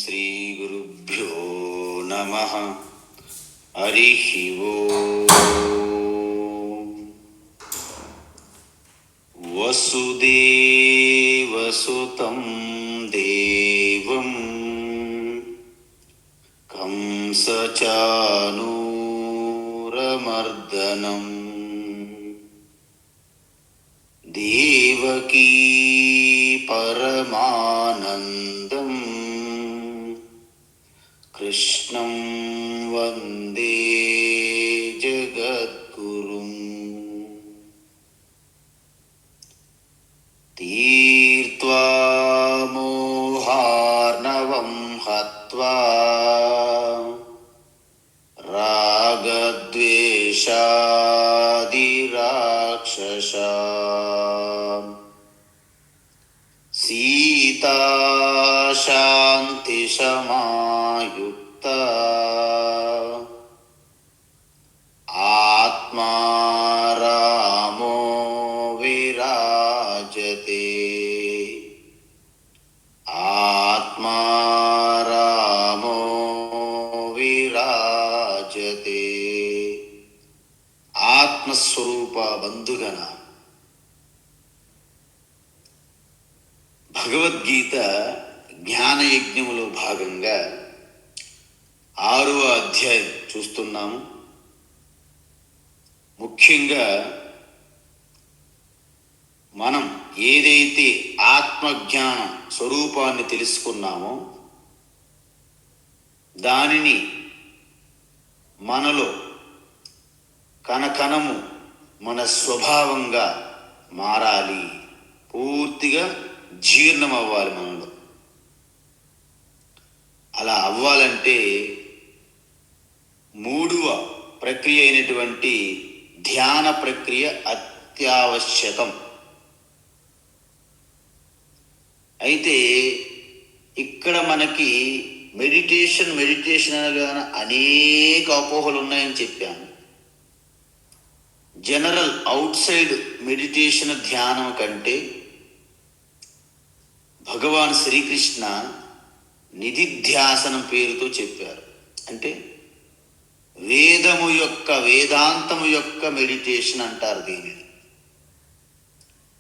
శ్రీ గురుభ్యో నమః. హరి ఓం. వసుదేవసుతం దేవం కంసచానూరమర్దనం దేవకీ పరమానందం కృష్ణం వందే జగద్గురుం. తీర్త్వా మోహార్ణవం హత్వా రాగద్వేషాది రాక్షసాం సీతా శాంతి సమాయుక్త ఆత్మా రామో విరాజతే. ఆత్మా రామో విరాజతే. ఆత్మస్వరూప బంధుగణ, భగవద్గీత జ్ఞానయజ్ఞములో భాగంగా 6వ అధ్యాయం చూస్తున్నాము. ముఖ్యంగా మనం ఏదైతే ఆత్మజ్ఞానం స్వరూపాన్ని తెలుసుకున్నామో దానిని మనలో కణకణము మన స్వభావంగా మారాలి, పూర్తిగా జీర్ణం అవ్వాలి మనలో. అలా అవ్వాలంటే 3వ ప్రక్రియ అయినటువంటి ధ్యాన ప్రక్రియ అత్యావశ్యకం. అయితే ఇక్కడ మనకి మెడిటేషన్ అనగానే అనేక అపోహలు ఉన్నాయని చెప్పాను. జనరల్ అవుట్ సైడ్ మెడిటేషన్ ధ్యానం కంటే భగవాన్ శ్రీకృష్ణ నిధిధ్యాసనం పేరుతో చెప్పారు. అంటే వేదాంతము యొక్క మెడిటేషన్ అంటారు దీనిని.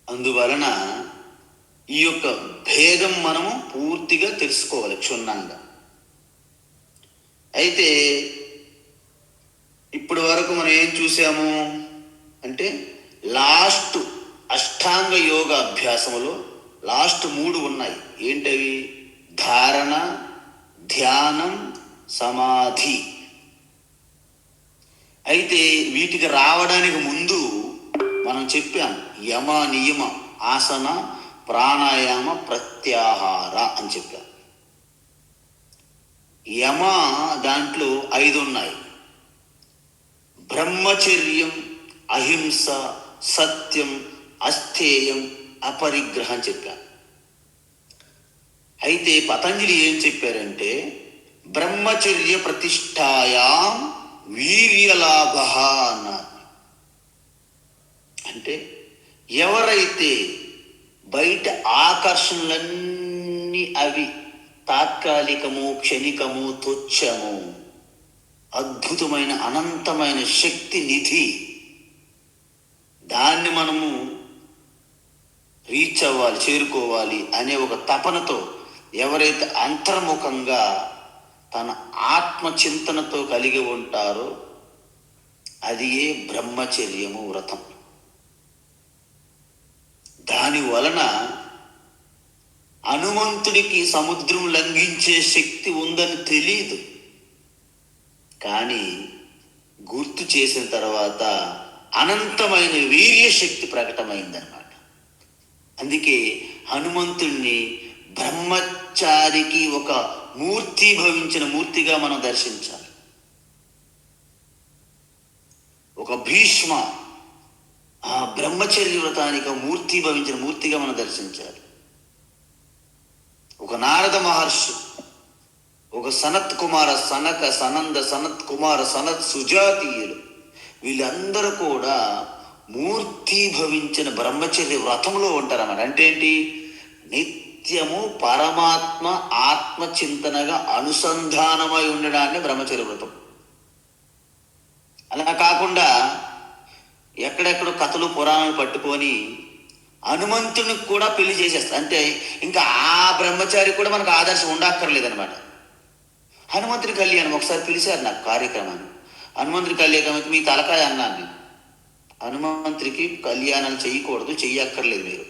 అందువలన ఈ యొక్క భేదం మనము పూర్తిగా తెలుసుకోవాలి క్షుణ్ణంగా. అయితే ఇప్పటి వరకు మనం ఏం చూసాము అంటే లాస్ట్ అష్టాంగ యోగ అభ్యాసములో లాస్ట్ 3 ఉన్నాయి. ఏంటవి? ధారణ, ధ్యానం, సమాధి. అయితే వీటికి రావడానికి ముందు మనం చెప్పాం యమ, నియమ, ఆసన, ప్రాణాయామ, ప్రత్యాహార అని చెప్పాం. యమ దాంట్లో 5 ఉన్నాయి. బ్రహ్మచర్యం, అహింస, సత్యం, అస్థేయం, అపరిగ్రహం చెప్పాను. అయితే పతంజలి ఏం చెప్పారంటే బ్రహ్మచర్య ప్రతిష్టాయాం వీర్యలాభ అన్నారు. అంటే ఎవరైతే బయట ఆకర్షణలన్నీ అవి తాత్కాలికము, క్షణికము, తుచ్చము, అద్భుతమైన అనంతమైన శక్తి నిధి, దాన్ని మనము రీచ్ అవ్వాలి, చేరుకోవాలి అనే ఒక తపనతో ఎవరైతే అంతర్ముఖంగా తన ఆత్మచింతనతో కలిగి ఉంటారో అది ఏ బ్రహ్మచర్యము, వ్రతం. దాని వలన హనుమంతుడికి సముద్రం లంఘించే శక్తి ఉందని తెలియదు, కానీ గుర్తు చేసిన తర్వాత అనంతమైన వీర్య శక్తి ప్రకటమైందన్నమాట. అందుకే హనుమంతుణ్ణి బ్రహ్మచారికి ఒక మూర్తి భవించిన మూర్తిగా మనం దర్శించాలి. ఒక భీష్మ ఆ బ్రహ్మచర్య వ్రతానికి మూర్తి భవించిన మూర్తిగా మనం దర్శించాలి. ఒక నారద మహర్షి, ఒక సనత్ కుమార, సనక, సనంద, సనత్ కుమార, సనత్ సుజాతీయులు, వీళ్ళందరూ కూడా మూర్తి భవించిన బ్రహ్మచర్య వ్రతంలో ఉంటారన్నమాట. అంటే ఏంటి? నిత్యము పరమాత్మ ఆత్మ ఆత్మచింతనగా అనుసంధానమై ఉండడాన్ని బ్రహ్మచర్య వ్రతం. అలా కాకుండా ఎక్కడెక్కడో కథలు పురాణాలు పట్టుకొని హనుమంతునికి కూడా పెళ్లి చేసేస్తారు. అంటే ఇంకా ఆ బ్రహ్మచారి కూడా మనకు ఆదర్శం ఉండక్కర్లేదనమాట. హనుమంతుడి కళ్యాణం ఒకసారి పిలిచారు నాకు కార్యక్రమాన్ని. హనుమంతుడి కళ్యాణం మీ తలకాయ అన్నాను నేను. హనుమంతుడికి కళ్యాణాలు చేయకూడదు, చెయ్యక్కర్లేదు మీరు.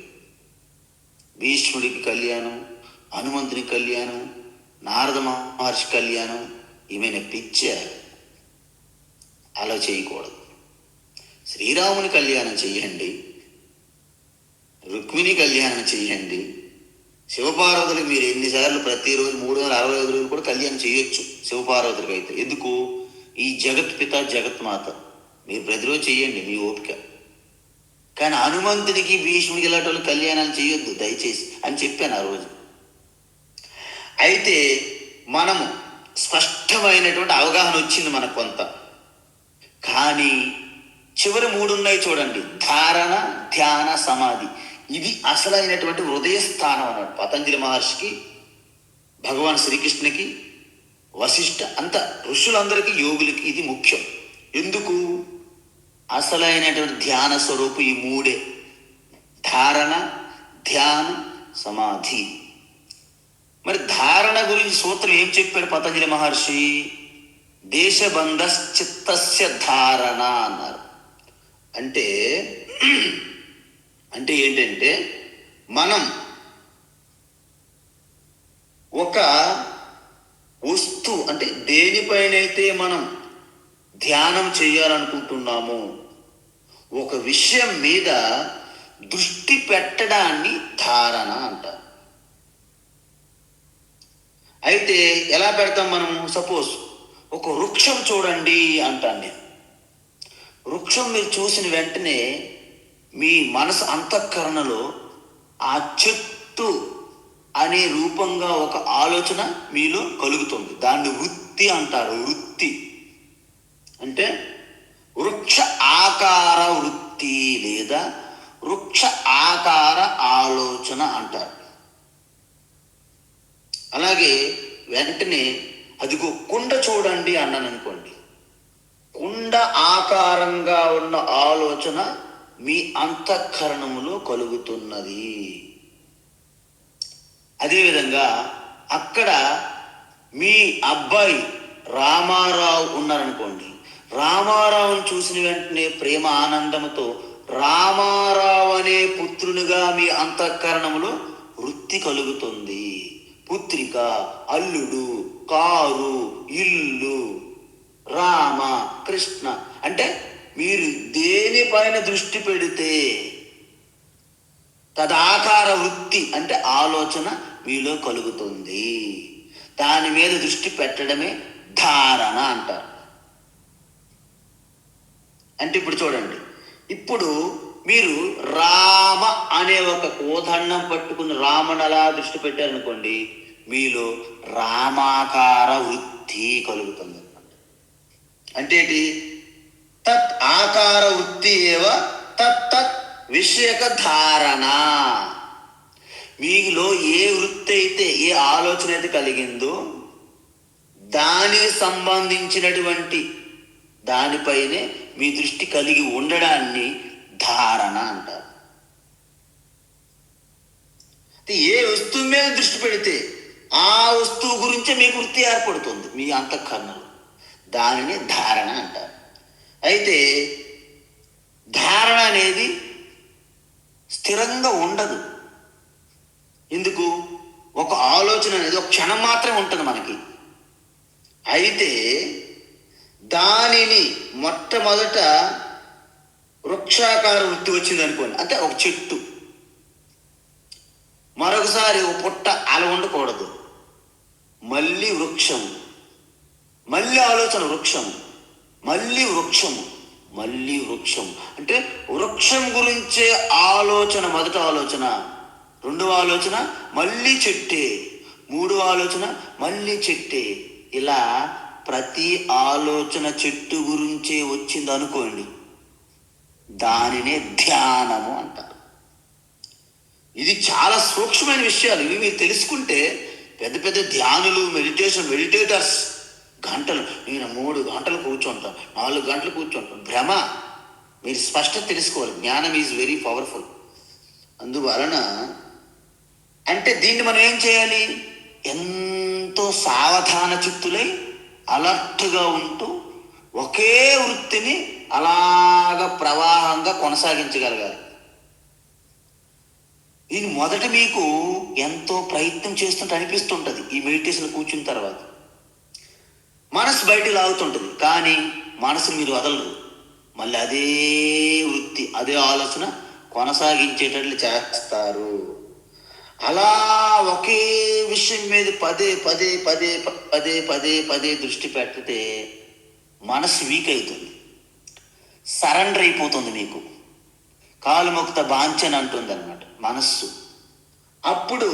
భీష్ముడికి కళ్యాణం, హనుమంతుని కళ్యాణం, నారద మహర్షి కళ్యాణం ఏమైనా పిచ్చా? అలా చేయకూడదు. శ్రీరాముని కళ్యాణం చెయ్యండి, రుక్మిణి కళ్యాణం చెయ్యండి. శివపార్వతులకు మీరు ఎన్నిసార్లు ప్రతిరోజు 365 రోజులు కూడా కళ్యాణం చేయొచ్చు శివపార్వతులకు అయితే. ఎందుకు? ఈ జగత్పిత జగత్మాత మీరు ప్రతిరోజు చెయ్యండి మీ ఓపిక. కానీ హనుమంతుడికి భీష్ముడికి ఇలాంటి వాళ్ళు కళ్యాణాలు చేయొద్దు దయచేసి అని చెప్పాను ఆ రోజు. అయితే మనము స్పష్టమైనటువంటి అవగాహన వచ్చింది మనకు కొంత. కానీ చివరి 3 ఉన్నాయి చూడండి, ధారణ, ధ్యాన, సమాధి. ఇది అసలైనటువంటి హృదయ స్థానం అన్నాడు పతంజలి మహర్షికి, భగవాన్ శ్రీకృష్ణునికి, వశిష్ఠ అంత ఋషులందరికీ, యోగులకి ఇది ముఖ్యం. ఎందుకు? అసలైనటువంటి ధ్యాన స్వరూపు ఈ 3 ధారణ, ధ్యాన, సమాధి. మరి ధారణ గురించి సూత్రం ఏం చెప్పాడు పతంజలి మహర్షి? దేశబంధ చిత్తస్య ధారణ అన్నారు. అంటే ఏంటంటే మనం ఒక వస్తువు అంటే దేనిపైనైతే మనం ధ్యానం చేయాలనుకుంటున్నామో ఒక విషయం మీద దృష్టి పెట్టడాన్ని ధారణ అంటారు. అయితే ఎలా పెడతాం మనము? సపోజ్ ఒక వృక్షం చూడండి అంటాను నేను. వృక్షం మీరు చూసిన వెంటనే మీ మనసు అంతఃకరణలో ఆ చెట్టు అనే రూపంగా ఒక ఆలోచన మీలో కలుగుతుంది. దాన్ని వృత్తి అంటారు. వృత్తి అంటే వృక్ష ఆకార వృత్తి లేదా వృక్ష ఆకార ఆలోచన అంటారు. అలాగే వెంటనే అదిగో కుండ చూడండి అన్నాను అనుకోండి, కుండ ఆకారంగా ఉన్న ఆలోచన మీ అంతఃకరణములో కలుగుతున్నది. అదేవిధంగా అక్కడ మీ అబ్బాయి రామారావు ఉన్నారనుకోండి, రామారావుని చూసిన వెంటనే ప్రేమ ఆనందంతో రామారావు అనే పుత్రునిగా మీ అంతఃకరణములో వృత్తి కలుగుతుంది. పుత్రిక, అల్లుడు, కారు, ఇల్లు, రామ, కృష్ణ అంటే మీరు దేనిపైన దృష్టి పెడితే తదాకార వృత్తి అంటే ఆలోచన మీలో కలుగుతుంది. దాని మీద దృష్టి పెట్టడమే ధారణ అంటారు. అంటే ఇప్పుడు చూడండి, ఇప్పుడు మీరు రామ అనే ఒక కోదండం పట్టుకుని రామను అలా దృష్టి పెట్టారనుకోండి, మీలో రామాకార వృత్తి కలుగుతుంది. అంటే ఏంటి? తత్ ఆకార వృత్తి ఏవ తత్ విషయక ధారణ. మీలో ఏ వృత్తి అయితే, ఏ ఆలోచన అయితే కలిగిందో దానికి సంబంధించినటువంటి దానిపైనే మీ దృష్టి కలిగి ఉండడాన్ని ధారణ అంటారు. ఏ వస్తువు మీద దృష్టి పెడితే ఆ వస్తువు గురించే మీకు వృత్తి ఏర్పడుతుంది మీ అంతఃకరణలో. దానిని ధారణ అంటారు. అయితే ధారణ అనేది స్థిరంగా ఉండదు. ఎందుకు? ఒక ఆలోచన అనేది ఒక క్షణం మాత్రమే ఉంటుంది మనకి. అయితే దానిని మొట్టమొదట వృక్షాకార వృత్తి వచ్చింది అనుకోండి, అంటే ఒక చెట్టు. మరొకసారి ఒక పుట్ట అలా ఉండకూడదు, మళ్ళీ వృక్షం, మళ్ళీ ఆలోచన వృక్షం, మళ్ళీ వృక్షం, మళ్ళీ వృక్షం. అంటే వృక్షం గురించే ఆలోచన మొదట ఆలోచన, రెండవ ఆలోచన మళ్ళీ చెట్టే, మూడవ ఆలోచన మళ్ళీ చెట్టే. ఇలా ప్రతి ఆలోచన చెట్టు గురించే వచ్చింది అనుకోండి, దానినే ధ్యానము అంటారు. ఇది చాలా సూక్ష్మమైన విషయాలు. ఇవి మీరు తెలుసుకుంటే పెద్ద పెద్ద ధ్యానులు, మెడిటేటర్స్ గంటలు, నేను 3 గంటలు కూర్చుంటాను, 4 గంటలు కూర్చుంటాను. భ్రమ. మీరు స్పష్టత తెలుసుకోవాలి. జ్ఞానం ఈజ్ వెరీ పవర్ఫుల్. అందువలన అంటే దీన్ని మనం ఏం చేయాలి? ఎంతో సావధాన చిత్తులై అలర్ట్గా ఉంటూ ఒకే వృత్తిని అలాగ ప్రవాహంగా కొనసాగించగలగాలి. ఇది మొదట మీకు ఎంతో ప్రయత్నం చేస్తుంటే అనిపిస్తుంటుంది. ఈ మెడిటేషన్ కూర్చున్న తర్వాత మనసు బయట లాగుతుంటుంది, కానీ మనసుని మీరు వదలరు. మళ్ళీ అదే వృత్తి, అదే ఆలోచన కొనసాగించేటట్లు చేస్తారు. అలా ఒకే విషయం మీద పదే పదే పదే పదే పదే పదే దృష్టి పెడితే మనసు వీక్ అవుతుంది, సరెండర్ అయిపోతుంది. మీకు కాలుముక్త బాంఛన్ అంటుంది అనమాట మనస్సు. అప్పుడు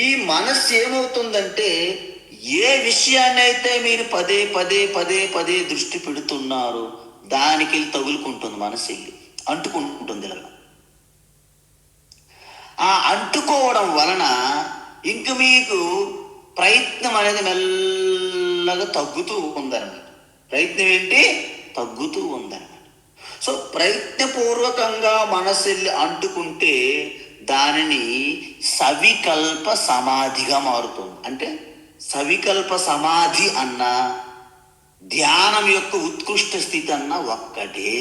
ఈ మనస్సు ఏమవుతుందంటే, ఏ విషయాన్ని అయితే మీరు పదే పదే పదే పదే దృష్టి పెడుతున్నారో దానికి తగులుకుంటుంది, మనసు వెళ్ళి అంటుకుంటుంది. ఇలా ఆ అంటుకోవడం వలన ఇంక మీకు ప్రయత్నం అనేది మెల్లగా తగ్గుతూ ఉందన్నమాట. ప్రయత్నం ఏంటి? తగ్గుతూ ఉందన్నమాట. సో ప్రయత్నపూర్వకంగా మనసు వెళ్ళి అంటుకుంటే దానిని సవికల్ప సమాధిగా మారుతుంది. అంటే సవికల్ప సమాధి అన్న ధ్యానం యొక్క ఉత్కృష్ట స్థితి అన్న ఒక్కటే.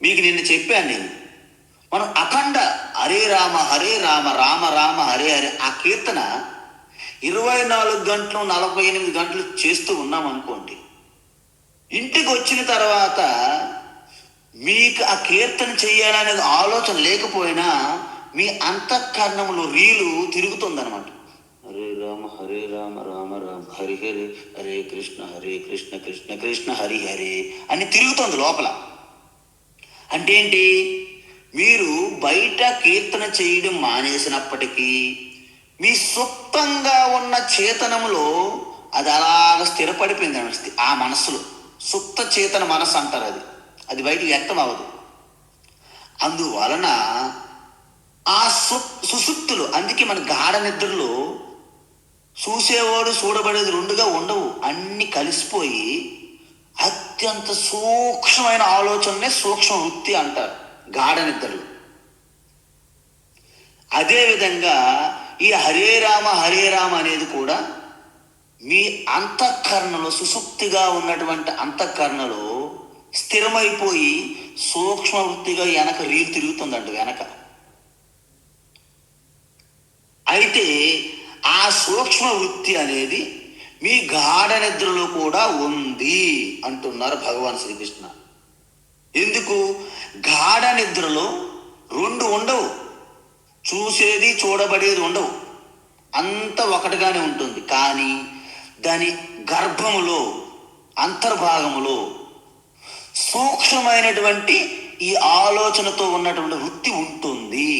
మీకు నిన్న చెప్పాను నేను, మనం అఖండ హరే రామ రామ రామ హరే హరే ఆ కీర్తన 24 గంటలు 48 గంటలు చేస్తూ ఉన్నాం అనుకోండి. ఇంటికి వచ్చిన తర్వాత మీకు ఆ కీర్తన చేయాలనేది ఆలోచన లేకపోయినా మీ అంతఃకరణంలో రీలు తిరుగుతుందనమాట. హరే రామ రామ రామ హరి హరి హరే కృష్ణ కృష్ణ కృష్ణ హరి హరే అని తిరుగుతుంది లోపల. అంటే ఏంటి? మీరు బయట కీర్తన చేయడం మానేసినప్పటికీ మీ సుప్తంగా ఉన్న చేతనంలో అది అలాగ స్థిరపడిపోయింది ఆ మనస్సులో. సుప్త చేతన మనస్సు అంటారు. అది బయటికి వ్యక్తం అవ్వదు. అందువలన ఆ సుసుప్తులు, అందుకే మన గాఢ నిద్రలో చూసేవాడు చూడబడేది రెండుగా ఉండవు, అన్ని కలిసిపోయి అత్యంత సూక్ష్మమైన ఆలోచననే సూక్ష్మ వృత్తి అంటారు గాఢ నిద్రలో. అదేవిధంగా ఈ హరే రామ అనేది కూడా మీ అంతఃకరణలో, సుసుప్తిగా ఉన్నటువంటి అంతఃకరణలో స్థిరమైపోయి సూక్ష్మ వృత్తిగా వెనక రీలు తిరుగుతుందండి వెనక. అయితే ఆ సూక్ష్మ వృత్తి అనేది మీ గాఢ నిద్రలో కూడా ఉంది అంటున్నారు భగవాన్ శ్రీకృష్ణ. ఎందుకు? గాఢ నిద్రలో రెండు ఉండవు, చూసేది చూడబడేది ఉండవు, అంత ఒకటిగానే ఉంటుంది. కానీ దాని గర్భములో, అంతర్భాగములో సూక్ష్మమైనటువంటి ఈ ఆలోచనతో ఉన్నటువంటి వృత్తి ఉంటుంది.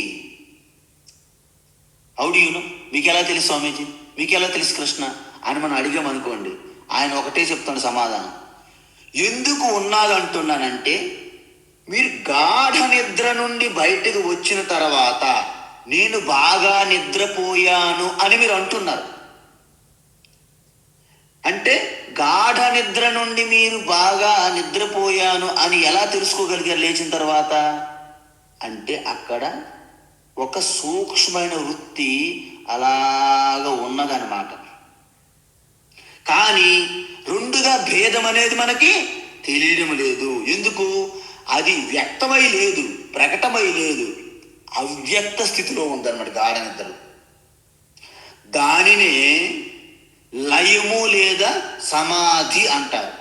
హౌడియును మీకు ఎలా తెలుసు స్వామీజీ, మీకు ఎలా తెలుసు కృష్ణ అని మనం అడిగామనుకోండి, ఆయన ఒకటే చెప్తాడు సమాధానం. ఎందుకు ఉన్నాదంటున్నానంటే, మీరు గాఢ నిద్ర నుండి బయటకు వచ్చిన తర్వాత నేను బాగా నిద్రపోయాను అని మీరు అంటున్నారు. అంటే గాఢ నిద్ర నుండి మీరు బాగా నిద్రపోయాను అని ఎలా తెలుసుకోగలిగారు లేచిన తర్వాత? అంటే అక్కడ ఒక సూక్ష్మమైన వృత్తి అలాగ ఉన్నదన్నమాట. కానీ రెండుగా భేదం అనేది మనకి తెలియడం లేదు. ఎందుకు? అది వ్యక్తమై లేదు, ప్రకటమై లేదు, అవ్యక్త స్థితిలో ఉందన్నమాట గాఢ నిద్ర. దానినే లయము లేదా సమాధి అంటారు.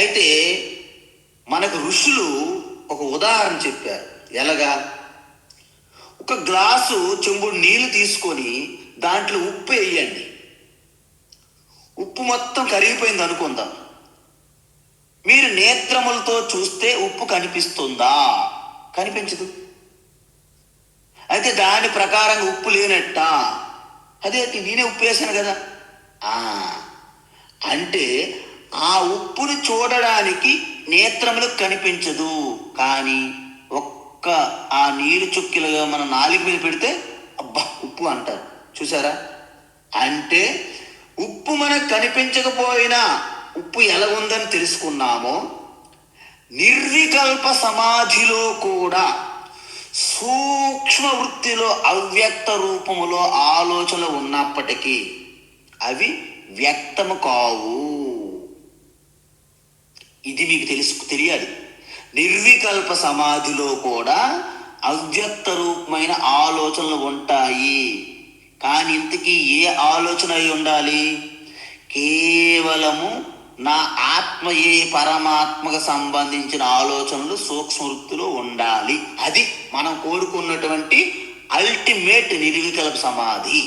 అయితే మనకు ఋషులు ఒక ఉదాహరణ చెప్పారు. ఎలాగా? ఒక గ్లాసు చెంబుడు నీళ్లు తీసుకొని దాంట్లో ఉప్పు వేయండి. ఉప్పు మొత్తం కరిగిపోయింది అనుకుందాం. మీరు నేత్రములతో చూస్తే ఉప్పు కనిపిస్తుందా? కనిపించదు. అయితే దాని ప్రకారంగా ఉప్పు లేనట్ట. అదే నేనే ఉప్పు వేసాను కదా. అంటే ఆ ఉప్పుని చూడడానికి నేత్రములకు కనిపించదు, కానీ ఒక్క ఒక్క ఆ నీరు చుక్కిలుగా మనం నాలుగు మీద పెడితే అబ్బా ఉప్పు అంటారు. చూసారా? అంటే ఉప్పు మనకు కనిపించకపోయినా ఉప్పు ఎలా ఉందని తెలుసుకున్నామో, నిర్వికల్ప సమాధిలో కూడా సూక్ష్మ వృత్తిలో అవ్యక్త రూపములో ఆలోచనలు ఉన్నప్పటికీ అవి వ్యక్తము కావు. ఇది మీకు తెలియాలి. నిర్వికల్ప సమాధిలో కూడా అవ్యక్త రూపమైన ఆలోచనలు ఉంటాయి. కానీ ఇంతకీ ఏ ఆలోచన అయి ఉండాలి? కేవలము నా ఆత్మయే పరమాత్మకు సంబంధించిన ఆలోచనలు సూక్ష్మ వృత్తిలో ఉండాలి. అది మనం కోరుకున్నటువంటి అల్టిమేట్ నిర్వికల్ప సమాధి.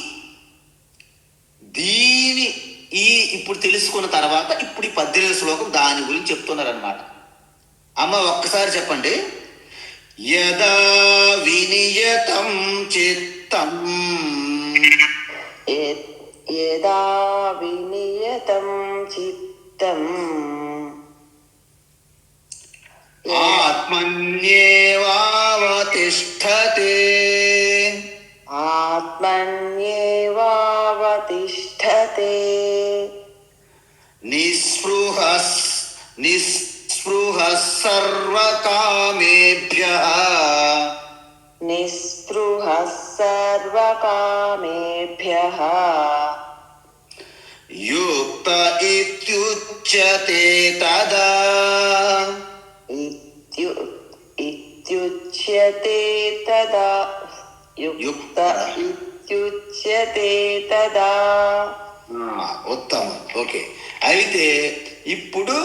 దీని ఇప్పుడు తెలుసుకున్న తర్వాత ఇప్పుడు ఈ 18వ శ్లోకం దాని గురించి చెప్తున్నారనమాట. అమ్మ ఒక్కసారి చెప్పండి. యదా వినియతం చిత్తం, యదా వినియతం చిత్తం ఆత్మన్యేవావతిష్ఠతే, ఆత్మన్యేవావతిష్ఠతే నిస్పృహः సర్వకామేభ్యః, నిస్పృహः సర్వకామేభ్యః యుక్త ఇత్యుచ్యతే తదా, ఇత్యుచ్యతే తదా, యుక్త ఇత్యుచ్యతే తదా. ఉత్తమం. ఓకే, అయితే ఇప్పుడు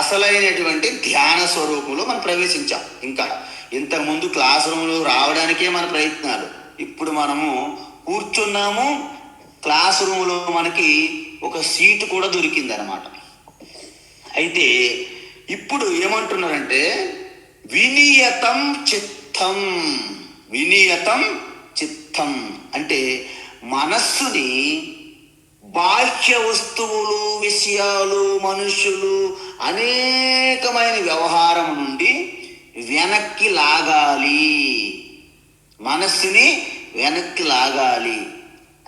అసలైనటువంటి ధ్యాన స్వరూపంలో మనం ప్రవేశించాం. ఇంకా ఇంతకుముందు క్లాస్ రూమ్లో రావడానికే మన ప్రయత్నాలు. ఇప్పుడు మనము కూర్చున్నాము, క్లాస్ రూమ్లో మనకి ఒక సీటు కూడా దొరికింది అనమాట. అయితే ఇప్పుడు ఏమంటున్నారంటే వినియతం చిత్తం. వినియతం చిత్తం అంటే మనస్సుని బాహ్య వస్తువులు, విషయాలు, మనుషులు, అనేకమైన వ్యవహారం నుండి వెనక్కి లాగాలి. మనస్సుని వెనక్కి లాగాలి.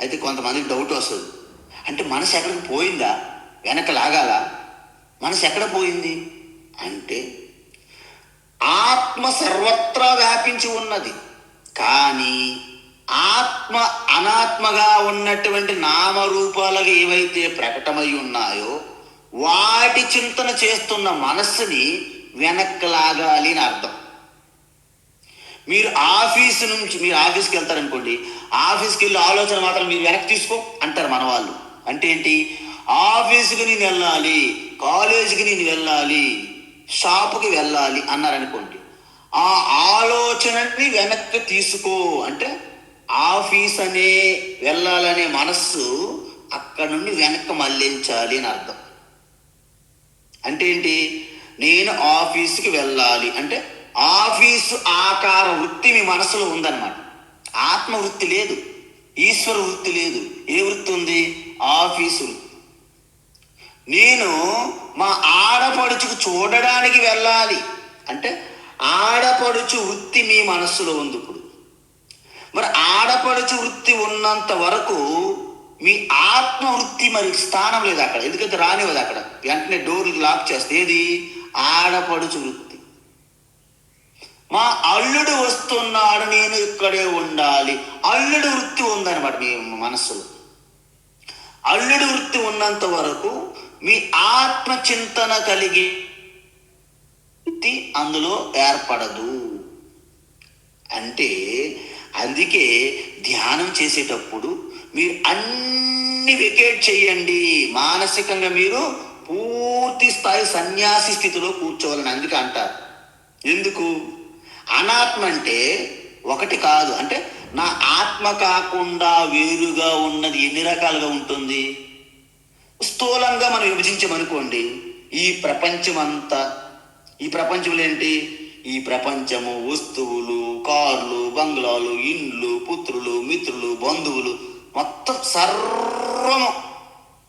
అయితే కొంతమందికి డౌట్ వస్తుంది, అంటే మనసు ఎక్కడికి పోయిందా? వెనక్కి లాగాలా? మనసు ఎక్కడ పోయింది అంటే ఆత్మ సర్వత్రా వ్యాపించి ఉన్నది. కానీ ఆత్మ అనాత్మగా ఉన్నటువంటి నామరూపాలుగా ఏవైతే ప్రకటమై ఉన్నాయో వాటి చింతన చేస్తున్న మనస్సుని వెనక్కి లాగాలి అని అర్థం. మీరు ఆఫీస్కి వెళ్తారనుకోండి, ఆఫీస్కి వెళ్ళి ఆలోచన మాత్రం మీరు వెనక్కి తీసుకో అంటారు మన వాళ్ళు. అంటే ఏంటి? ఆఫీస్కి నేను వెళ్ళాలి, కాలేజీకి నేను వెళ్ళాలి, షాపుకి వెళ్ళాలి అన్నారనుకోండి, ఆ ఆలోచనని వెనక్కి తీసుకో అంటే ఆఫీస్ అనే వెళ్ళాలనే మనస్సు అక్కడ నుండి వెనక్కి మళ్ళించాలి అని అర్థం. అంటే ఏంటి? నేను ఆఫీస్కి వెళ్ళాలి అంటే ఆఫీసు ఆకార వృత్తి మీ మనసులో ఉందన్నమాట. ఆత్మ వృత్తి లేదు, ఈశ్వర వృత్తి లేదు. ఏ వృత్తి ఉంది? ఆఫీసు వృత్తి. నేను మా ఆడపడుచుకు చూడడానికి వెళ్ళాలి అంటే ఆడపడుచు వృత్తి మీ మనస్సులో ఉంది. ఇప్పుడు మరి ఆడపడుచు వృత్తి ఉన్నంత వరకు మీ ఆత్మ వృత్తి మరి స్థానం లేదు అక్కడ. ఎందుకంటే రానివ్వదు అక్కడ, వెంటనే డోర్లు లాక్ చేస్తే. ఏది? ఆడపడుచు వృత్తి. మా అల్లుడు వస్తున్నాడు, నేను ఇక్కడే ఉండాలి, అల్లుడు వృత్తి ఉందన్నమాట మీ మనస్సులో. అల్లుడు వృత్తి ఉన్నంత వరకు మీ ఆత్మ చింతన కలిగి అందులో ఏర్పడదు. అంటే అందుకే ధ్యానం చేసేటప్పుడు మీరు అన్ని వెకేట్ చేయండి. మానసికంగా మీరు పూర్తి స్థాయి సన్యాసి స్థితిలో కూర్చోవాలని అందుకే అంటారు. ఎందుకు? అనాత్మ అంటే ఒకటి కాదు. అంటే నా ఆత్మ కాకుండా వేరుగా ఉన్నది ఎన్ని రకాలుగా ఉంటుంది? స్థూలంగా మనం విభజించమనుకోండి, ఈ ప్రపంచమంతా, ఈ ప్రపంచంలో ఏంటి? ఈ ప్రపంచము వస్తువులు, కార్లు, బంగ్లాలు, ఇండ్లు, పుత్రులు, మిత్రులు, బంధువులు, మొత్తం సర్వము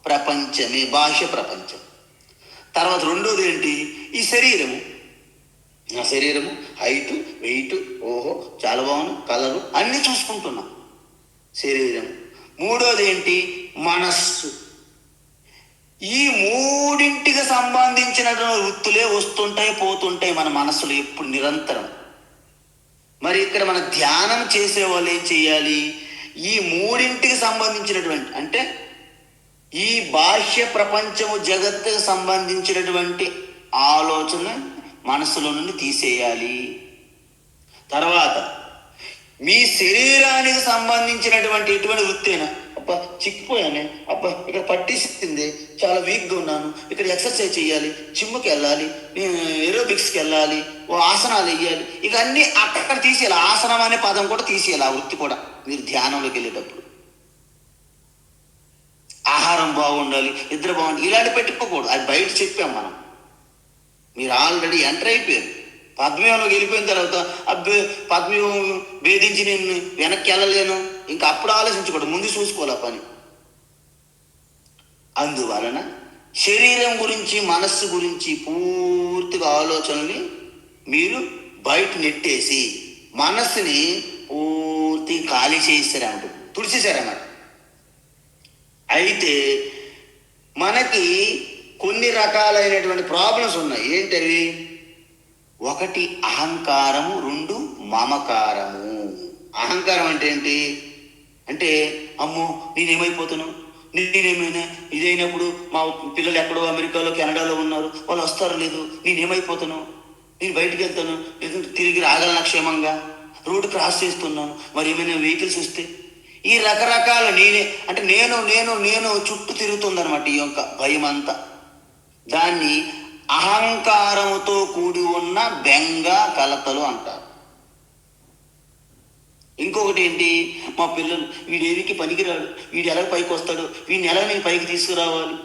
ప్రపంచమే, బాహ్య ప్రపంచం. తర్వాత రెండోది ఏంటి? ఈ శరీరము. నా శరీరము, హైటు, వెయిట్, ఓహో చాలా బాగుంది, కలరు అన్నీ చూసుకుంటున్నా శరీరం. మూడోది ఏంటి? మనస్సు. ఈ మూడింటికి సంబంధించిన వృత్తులే వస్తుంటాయి పోతుంటాయి మన మనస్సులో ఎప్పుడు నిరంతరం. మరి ఇక్కడ మన ధ్యానం చేసే వాళ్ళు ఏం చేయాలి? ఈ మూడింటికి సంబంధించినటువంటి అంటే ఈ బాహ్య ప్రపంచము జగత్తుకు సంబంధించినటువంటి ఆలోచన మనసులో నుండి తీసేయాలి. తర్వాత మీ శరీరానికి సంబంధించినటువంటి ఎటువంటి వృత్తి అయినా, అబ్బా చిక్కిపోయానే, అబ్బా ఇక్కడ పట్టేసింది, చాలా వీక్గా ఉన్నాను, ఇక్కడ ఎక్సర్సైజ్ చేయాలి, జిమ్కి వెళ్ళాలి, ఏరోబిక్స్కి వెళ్ళాలి, ఓ ఆసనాలు వేయాలి, ఇక అన్నీ అక్కడ తీసేయాలి. ఆసనం అనే పదం కూడా తీసేయాలి, ఆ వృత్తి కూడా మీరు ధ్యానంలోకి వెళ్ళేటప్పుడు. ఆహారం బాగుండాలి, నిద్ర బాగుండాలి, ఇలాంటి పెట్టుకోకూడదు. అది బయట చెప్పాం మనం. మీరు ఆల్రెడీ ఎంటర్ అయిపోయారు. పద్మవ్యూహంలోకి వెళ్ళిపోయిన తర్వాత అబ్బే పద్మవ్యూహం భేదించి నేను వెనక్కి వెళ్ళలేను, ఇంకా అప్పుడు ఆలోచించకూడదు, ముందు చూసుకోవాలి ఆ పని. అందువలన శరీరం గురించి మనస్సు గురించి పూర్తిగా ఆలోచనల్ని మీరు బయట నెట్టేసి మనస్సుని పూర్తిగా ఖాళీ చేయిస్తారన్నమాట, తుడిచేశారన్నమాట. అయితే మనకి కొన్ని రకాలైనటువంటి ప్రాబ్లమ్స్ ఉన్నాయి. ఏంటవి? ఒకటి అహంకారము, రెండు మమకారము. అహంకారం అంటే ఏంటి? అంటే అమ్మో నేనేమైపోతాను, నేనేమైనా ఇదైనప్పుడు మా పిల్లలు ఎక్కడో అమెరికాలో కెనడాలో ఉన్నారు, వాళ్ళు వస్తారో లేదు, నేనేమైపోతాను, నేను బయటికి వెళ్తాను, తిరిగి రాగలనా క్షేమంగా, రోడ్డు క్రాస్ చేస్తున్నాను, మరి ఏమైనా వెహికల్స్ వస్తే, ఈ రకరకాల నేనే అంటే నేను నేను నేను చుట్టూ తిరుగుతుందనమాట ఈ యొక్క భయం అంతా. దాన్ని అహంకారముతో కూడి ఉన్న బెంగ, కలతలు అంటారు. ఇంకొకటి ఏంటి? మా పిల్లలు వీడేవికి పనికిరాడు, వీడు ఎలా పైకి వస్తాడు, వీడిని ఎలా నేను పైకి తీసుకురావాలి.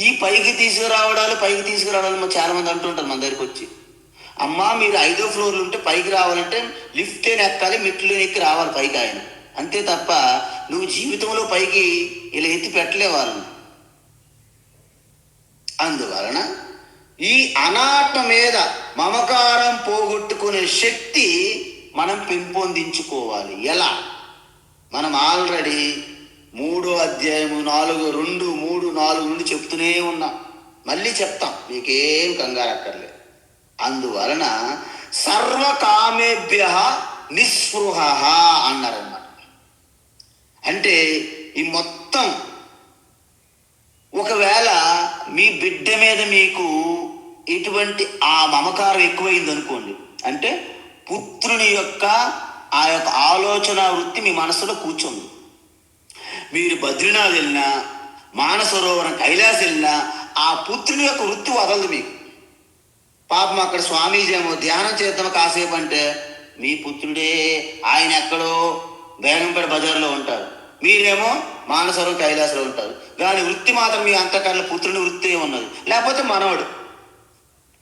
ఈ పైకి తీసుకురావడాలు చాలా మంది అంటుంటారు మన దగ్గరికి వచ్చి, అమ్మా మీరు 5వ ఫ్లోర్లు ఉంటే పైకి రావాలంటే లిఫ్ట్ లేని ఎక్కాలి, మెట్లు ఎక్కి రావాలి పైకి ఆయన, అంతే తప్ప నువ్వు జీవితంలో పైకి ఇలా ఎత్తి పెట్టలే వాళ్ళని. అందువలన ఈ అనాత్మ మీద మమకారం పోగొట్టుకునే శక్తి మనం పెంపొందించుకోవాలి. ఎలా? మనం ఆల్రెడీ 3వ అధ్యాయము 4, 2, 3, 4 నుండి చెప్తూనే ఉన్నాం, మళ్ళీ చెప్తాం, మీకేం కంగారు అక్కర్లేదు. అందువలన సర్వకామేభ్య నిస్పృహ అన్నారన్నమాట. అంటే ఈ మొత్తం ఒకవేళ మీ బిడ్డ మీద మీకు ఎటువంటి ఆ మమకారం ఎక్కువైంది అనుకోండి, అంటే పుత్రుని యొక్క ఆ యొక్క ఆలోచన వృత్తి మీ మనసులో కూర్చుంది. మీరు బద్రీనాథ్ వెళ్ళినా, మానసరోవరం, కైలాస్ వెళ్ళినా ఆ పుత్రుని యొక్క వృత్తి వదలదు మీకు. పాపం అక్కడ స్వామీజీ ఏమో ధ్యానం చేద్దాం కాసేపు అంటే, మీ పుత్రుడే ఆయన ఎక్కడో బేగంపేట బజార్లో ఉంటారు, మీరేమో మానసరోవరం, కైలాసలో ఉంటారు, కానీ వృత్తి మాత్రం మీ అంతఃకరణ పుత్రుని వృత్తి ఉన్నది. లేకపోతే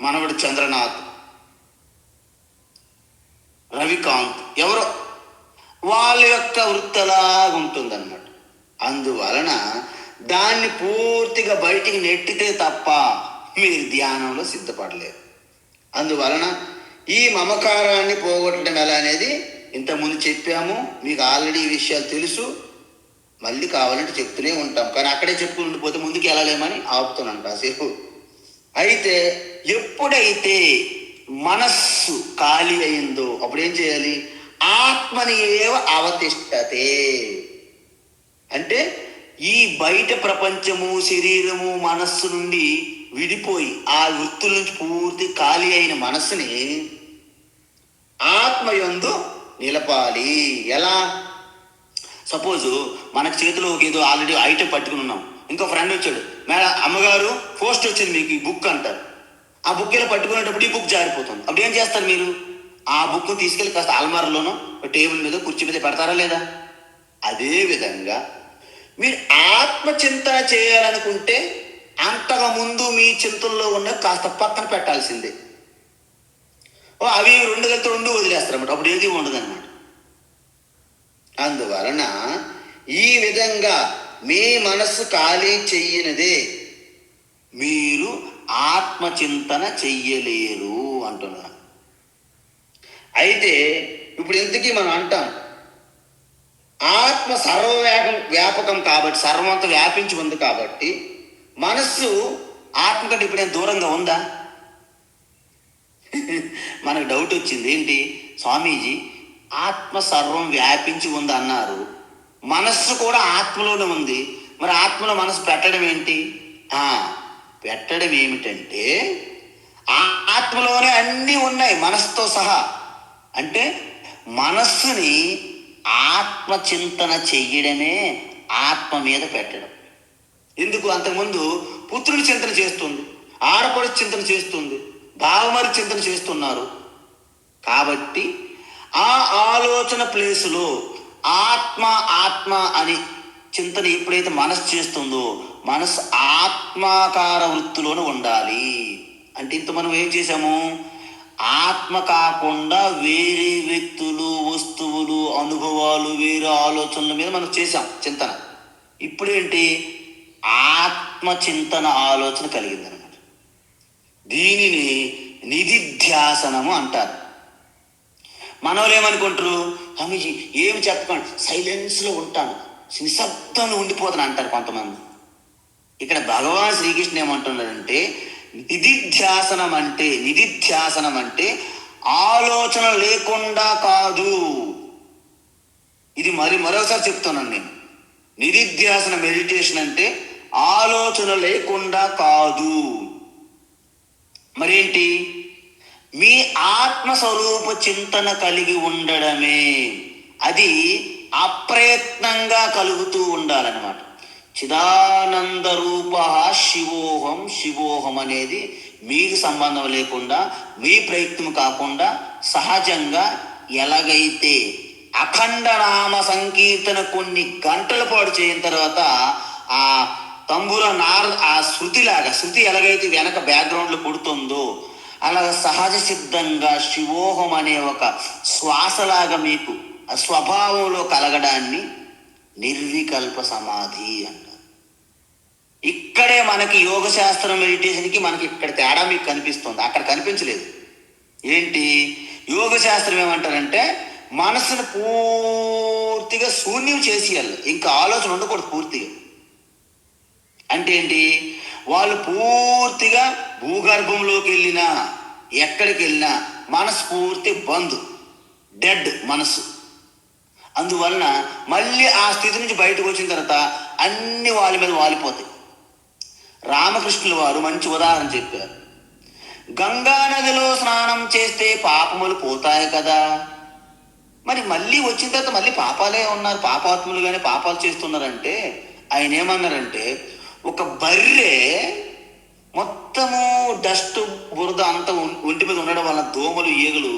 మనవడు చంద్రనాథ్, రవికాంత్, ఎవరో వాళ్ళ యొక్క వృత్తి అలాగా ఉంటుందన్నమాట. అందువలన దాన్ని పూర్తిగా బయటికి నెట్టితే తప్ప మీరు ధ్యానంలో సిద్ధపడలేరు. అందువలన ఈ మమకారాన్ని పోగొట్టడం ఎలా అనేది ఇంతకుముందు చెప్పాము, మీకు ఆల్రెడీ ఈ విషయాలు తెలుసు, మళ్ళీ కావాలంటే చెప్తూనే ఉంటాం, కానీ అక్కడే చెప్పుకుని ఉండిపోతే ముందుకు వెళ్ళలేమని ఆపుతున్నాను కాసేపు. అయితే ఎప్పుడైతే మనస్సు ఖాళీ అయిందో అప్పుడు ఏం చేయాలి? ఆత్మని ఏవ అవతిష్టతే, అంటే ఈ బయట ప్రపంచము, శరీరము, మనస్సు నుండి విడిపోయి ఆ వృత్తుల నుంచి పూర్తి ఖాళీ అయిన మనస్సుని ఆత్మయందు నిలపాలి. ఎలా? సపోజు మనకు చేతిలో ఒక ఏదో ఆల్రెడీ ఐటెం పట్టుకుని ఉన్నాం, ఇంకో ఫ్రెండ్ వచ్చాడు, మేడం అమ్మగారు పోస్ట్ వచ్చింది మీకు ఈ బుక్ అంటారు. ఆ బుక్ ఇలా పట్టుకునేటప్పుడు ఈ బుక్ జారిపోతుంది. అప్పుడు ఏం చేస్తారు మీరు? ఆ బుక్ తీసుకెళ్ళి కాస్త అల్మార్లోనో టేబుల్ మీద కుర్చీ మీద పెడతారా లేదా? అదే విధంగా మీరు ఆత్మచింతన చేయాలనుకుంటే అంతకు ముందు మీ చింతల్లో ఉన్న కాస్త పక్కన పెట్టాల్సిందే. అవి 2 కలిసి 2 వదిలేస్తారన్నమాట, అప్పుడు ఏది ఉండదు అన్నమాట. అందువలన ఈ విధంగా మీ మనస్సు ఖాళీ చెయ్యనిదే మీరు ఆత్మచింతన చెయ్యలేరు అంటున్నారు. అయితే ఇప్పుడు ఇంతకీ మనం అంటాం ఆత్మ వ్యాపకం కాబట్టి సర్వంతా వ్యాపించి ఉంది కాబట్టి మనస్సు ఆత్మ కంటే ఇప్పుడేం దూరంగా ఉందా? మనకు డౌట్ వచ్చింది. ఏంటి స్వామీజీ, ఆత్మ సర్వం వ్యాపించి ఉంది అన్నారు, మనస్సు కూడా ఆత్మలోనే ఉంది, మరి ఆత్మలో మనసు పెట్టడం ఏంటి? పెట్టడం ఏమిటంటే ఆత్మలోనే అన్నీ ఉన్నాయి మనస్సుతో సహా. అంటే మనస్సుని ఆత్మచింతన చెయ్యడమే ఆత్మ మీద పెట్టడం. ఎందుకు? అంతకుముందు పుత్రుని చింతన చేస్తుంది, ఆడపడు చింతన చేస్తుంది, బావమరి చింతన చేస్తున్నారు. కాబట్టి ఆ ఆలోచన ప్లేసులో ఆత్మ ఆత్మ అని చింతన ఎప్పుడైతే మనసు చేస్తుందో మనసు ఆత్మాకార వృత్తిలోనే ఉండాలి. అంటే ఇంత మనం ఏం చేసాము? ఆత్మ కాకుండా వేరే వ్యక్తులు, వస్తువులు, అనుభవాలు, వేరే ఆలోచనల మీద మనం చేసాం చింతన. ఇప్పుడేంటి? ఆత్మ చింతన ఆలోచన కలిగిందనమాట. దీనిని నిధిధ్యాసనము అంటారు. మనోళ్ళు ఏమనుకుంటారు? స్వామీజీ ఏమి చెప్పకండి, సైలెన్స్లో ఉంటాను, నిశ్శబ్దంలో ఉండిపోతాను అంటారు కొంతమంది. ఇక్కడ భగవాన్ శ్రీకృష్ణ ఏమంటున్నాడంటే నిధిధ్యాసనం అంటే ఆలోచన లేకుండా కాదు. ఇది మరోసారి చెప్తున్నాను నేను. నిధిధ్యాసన మెడిటేషన్ అంటే ఆలోచన లేకుండా కాదు. మరేంటి? మీ ఆత్మస్వరూప చింతన కలిగి ఉండడమే. అది అప్రయత్నంగా కలుగుతూ ఉండాలన్నమాట. చిదానంద రూప శివోహం అనేది మీకు సంబంధం లేకుండా, మీ ప్రయత్నం కాకుండా సహజంగా ఎలాగైతే అఖండ నామ సంకీర్తన కొన్ని గంటల పాటు చేయిన తర్వాత ఆ తంబుర ఆ శృతి ఎలాగైతే వెనక బ్యాక్గ్రౌండ్లో కొడుతుందో అలాగ సహజ సిద్ధంగా శివోహం అనే ఒక శ్వాసలాగా మీకు ఆ స్వభావంలో కలగడాన్ని నిర్వికల్ప సమాధి అంటారు. ఇక్కడే మనకి యోగ శాస్త్రం మెడిటేషన్కి మనకి ఇక్కడ తేడా మీకు కనిపిస్తుంది, అక్కడ కనిపించలేదు. ఏంటి? యోగ శాస్త్రం ఏమంటారంటే మనసును పూర్తిగా శూన్యం చేసేయాలి, ఇంకా ఆలోచన ఉండకూడదు పూర్తిగా. అంటే ఏంటి? వాళ్ళు పూర్తిగా భూగర్భంలోకి వెళ్ళినా ఎక్కడికి వెళ్ళినా మనసు పూర్తి బంద్, డెడ్ మనసు. అందువలన మళ్ళీ ఆ స్థితి నుంచి బయటకు వచ్చిన తర్వాత అన్ని వాళ్ళ మీద వాలిపోతాయి. రామకృష్ణుల వారు మంచి ఉదాహరణ చెప్పారు. గంగా నదిలో స్నానం చేస్తే పాపములు పోతాయి కదా, మరి మళ్ళీ వచ్చిన తర్వాత మళ్ళీ పాపాలే ఉన్నారు, పాపాత్ములుగానే పాపాలు చేస్తున్నారంటే ఆయన ఏమన్నారంటే ఒక బర్రె మొత్తము డస్ట్ బురద అంతా ఒంటి మీద ఉండడం వల్ల దోమలు ఈగలు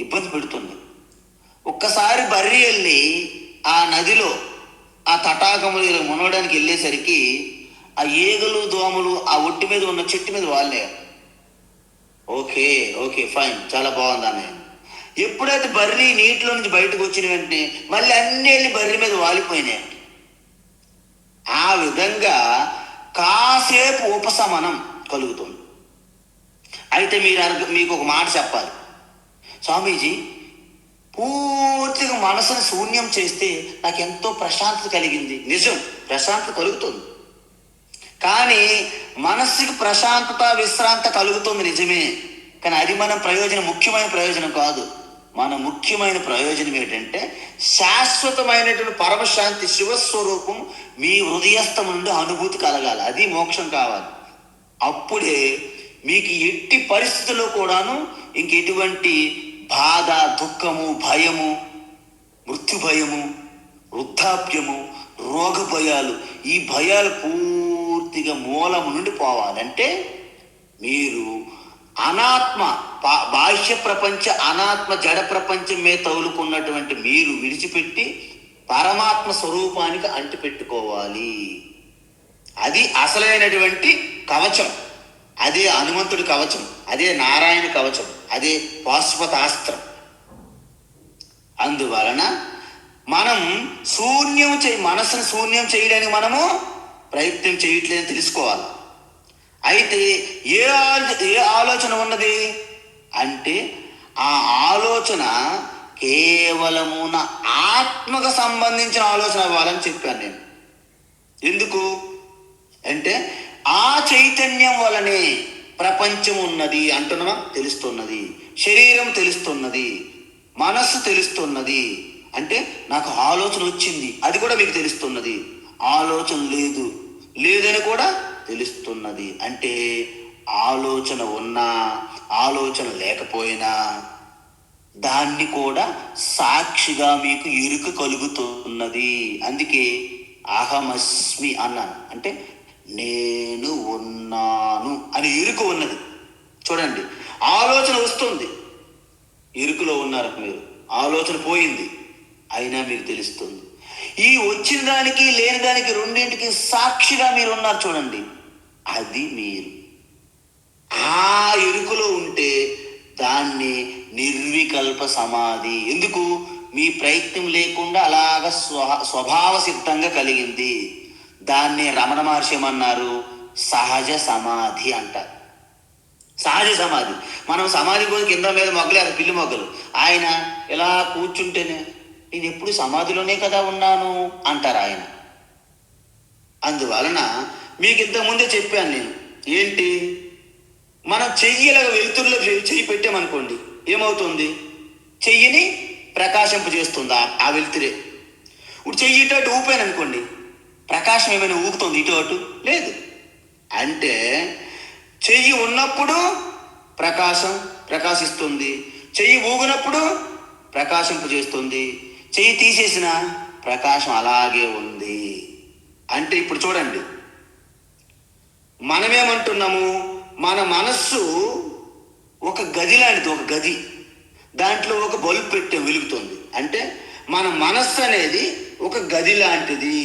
ఇబ్బంది పెడుతుంది. ఒక్కసారి బర్రె వెళ్ళి ఆ నదిలో ఆ తటాకములు ఇలా మునగడానికి వెళ్ళేసరికి ఆ ఈగలు దోమలు ఆ ఒంటి మీద ఉన్న చెట్టు మీద వాళ్ళే. ఓకే ఫైన్, చాలా బాగుంది అన్నయ్య. ఎప్పుడైతే బర్రె నీటిలో నుంచి బయటకు వచ్చిన వెంటనే మళ్ళీ అన్ని వెళ్ళి బర్రె మీద వాలిపోయినాయి. ఆ విధంగా కాసేపు ఉపశమనం కలుగుతుంది. అయితే మీకు ఒక మాట చెప్పాలి. స్వామీజీ పూర్తిగా మనసును శూన్యం చేస్తే నాకు ఎంతో ప్రశాంతత కలిగింది. నిజం, ప్రశాంతత కలుగుతుంది. కానీ మనస్సుకి ప్రశాంతత విశ్రాంత కలుగుతుంది నిజమే, కానీ అది మన ముఖ్యమైన ప్రయోజనం కాదు. మన ముఖ్యమైన ప్రయోజనం ఏంటంటే శాశ్వతమైనటువంటి పరమశాంతి శివస్వరూపం మీ హృదయస్థం నుండి అనుభూతి కలగాలి. అది మోక్షం కావాలి. అప్పుడే మీకు ఎట్టి పరిస్థితుల్లో కూడాను ఇంకెటువంటి బాధ, దుఃఖము, భయము, మృత్యు భయము, వృద్ధాప్యము, రోగ భయాలు, ఈ భయాలు పూర్తిగా మూలము నుండి పోవాలంటే మీరు అనాత్మ బాహ్య ప్రపంచ అనాత్మ జడ ప్రపంచం మీద తగులుకున్నటువంటి మీరు విడిచిపెట్టి పరమాత్మ స్వరూపానికి అంటిపెట్టుకోవాలి. అది అసలైనటువంటి కవచం. అదే హనుమంతుడి కవచం, అదే నారాయణ కవచం, అదే పాశుపతాస్త్రం. అందువలన మనం మనసును శూన్యం చేయడానికి మనము ప్రయత్నం చేయట్లేదని తెలుసుకోవాలి. అయితే ఏ ఆలోచన ఉన్నది అంటే ఆ ఆలోచన కేవలము నా ఆత్మకు సంబంధించిన ఆలోచన అవ్వాలని చెప్పాను నేను. ఎందుకు అంటే ఆ చైతన్యం వలనే ప్రపంచం ఉన్నది అంటున్నా తెలుస్తున్నది, శరీరం తెలుస్తున్నది, మనస్సు తెలుస్తున్నది. అంటే నాకు ఆలోచన వచ్చింది, అది కూడా మీకు తెలుస్తున్నది. ఆలోచన లేదు, లేదని కూడా తెలుస్తున్నది. అంటే ఆలోచన ఉన్నా ఆలోచన లేకపోయినా దాన్ని కూడా సాక్షిగా మీకు ఎరుక కలుగుతున్నది. అందుకే అహమస్మి అన్నాను. అంటే నేను ఉన్నాను అని ఎరుక ఉన్నది. చూడండి, ఆలోచన వస్తుంది, ఎరుకలో ఉన్నారు మీరు. ఆలోచన పోయింది, అయినా మీకు తెలుస్తుంది. ఈ వచ్చిన దానికి లేని దానికి రెండింటికి సాక్షిగా మీరు ఉన్నారు చూడండి, అది మీరు. ఆ ఎరుకలో ఉంటే దాన్ని నిర్వికల్ప సమాధి. ఎందుకు? మీ ప్రయత్నం లేకుండా అలాగ స్వభావ సిద్ధంగా కలిగింది. దాన్ని రమణ మహర్షి ఏమన్నారు? సహజ సమాధి అంటారు. సహజ సమాధి. మనం సమాధి పోయి కింద మీద మొగ్గలేదు, పిల్లి మొగ్గలు. ఆయన ఇలా కూర్చుంటేనే నేను ఎప్పుడు సమాధిలోనే కదా ఉన్నాను అంటారు ఆయన. అందువలన మీకు ఇంతకుముందే చెప్పాను నేను. ఏంటి? మనం చెయ్యిలాగ వెలుతురులో చెయ్యి పెట్టామనుకోండి, ఏమవుతుంది? చెయ్యిని ప్రకాశింపజేస్తుంది ఆ వెలుతురే. ఇప్పుడు చెయ్యి ఇటు అటు ఊపాను అనుకోండి, ప్రకాశం ఏమైనా ఊపుతుంది ఇటు అటు? లేదు. అంటే చెయ్యి ఉన్నప్పుడు ప్రకాశిస్తుంది, చెయ్యి ఊగినప్పుడు ప్రకాశింపజేస్తుంది, చెయ్యి తీసేసిన ప్రకాశం అలాగే ఉంది. అంటే ఇప్పుడు చూడండి, మనమేమంటున్నాము? మన మనస్సు ఒక గది లాంటిది, ఒక గది. దాంట్లో ఒక బల్బు పెట్టే వెలుగుతుంది. అంటే మన మనస్సు అనేది ఒక గది లాంటిది.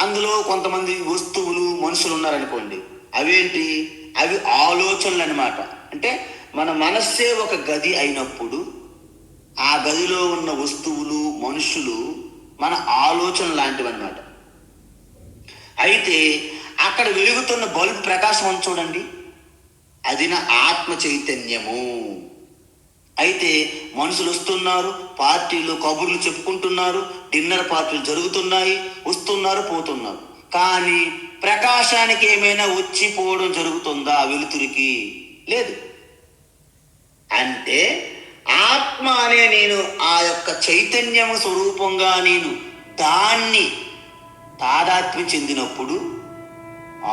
అందులో కొంతమంది వస్తువులు, మనుషులు ఉన్నారనుకోండి, అవేంటి? అవి ఆలోచనలు అన్నమాట. అంటే మన మనస్సే ఒక గది అయినప్పుడు ఆ గదిలో ఉన్న వస్తువులు, మనుషులు మన ఆలోచన లాంటివి అన్నమాట. అయితే అక్కడ వెలుగుతున్న బల్బు ప్రకాశం అని చూడండి, అది నా ఆత్మ చైతన్యము. అయితే మనుషులు వస్తున్నారు, పార్టీలు కబుర్లు చెప్పుకుంటున్నారు, డిన్నర్ పార్టీలు జరుగుతున్నాయి, వస్తున్నారు పోతున్నారు. కానీ ప్రకాశానికి ఏమైనా వచ్చి పోవడం జరుగుతుందా? వెలుతురికి లేదు. అంటే ఆత్మ అనే నేను, ఆ యొక్క చైతన్యము స్వరూపంగా నేను దాన్ని తాదాత్మ్యం చెందినప్పుడు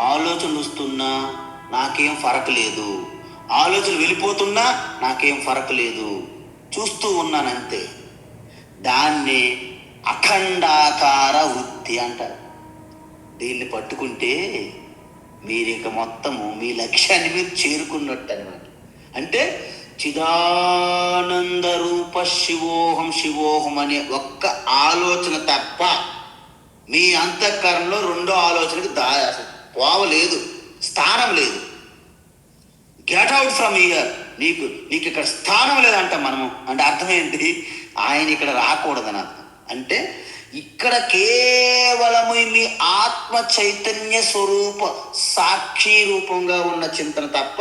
ఆలోచన వస్తున్నా నాకేం ఫరక్ లేదు, ఆలోచన వెళ్ళిపోతున్నా నాకేం ఫరక్ లేదు, చూస్తూ ఉన్నానంతే. దాన్ని అఖండాకార వృత్తి అంటారు. దీన్ని పట్టుకుంటే మీరు ఇక మొత్తము మీ లక్ష్యాన్ని మీరు చేరుకున్నట్టు అనమాట. అంటే చిదానంద రూప శివోహం శివోహం అనే ఒక్క ఆలోచన తప్ప మీ అంతఃకరణలో రెండో ఆలోచనకి పోవలేదు, స్థానం లేదు. Get out from here. నీకు ఇక్కడ స్థానం లేదంటాం మనము. అంటే అర్థం ఏంటి? ఆయన ఇక్కడ రాకూడదని అర్థం. అంటే ఇక్కడ కేవలము మీ ఆత్మ చైతన్య స్వరూప సాక్షి రూపంగా ఉన్న చింతన తప్ప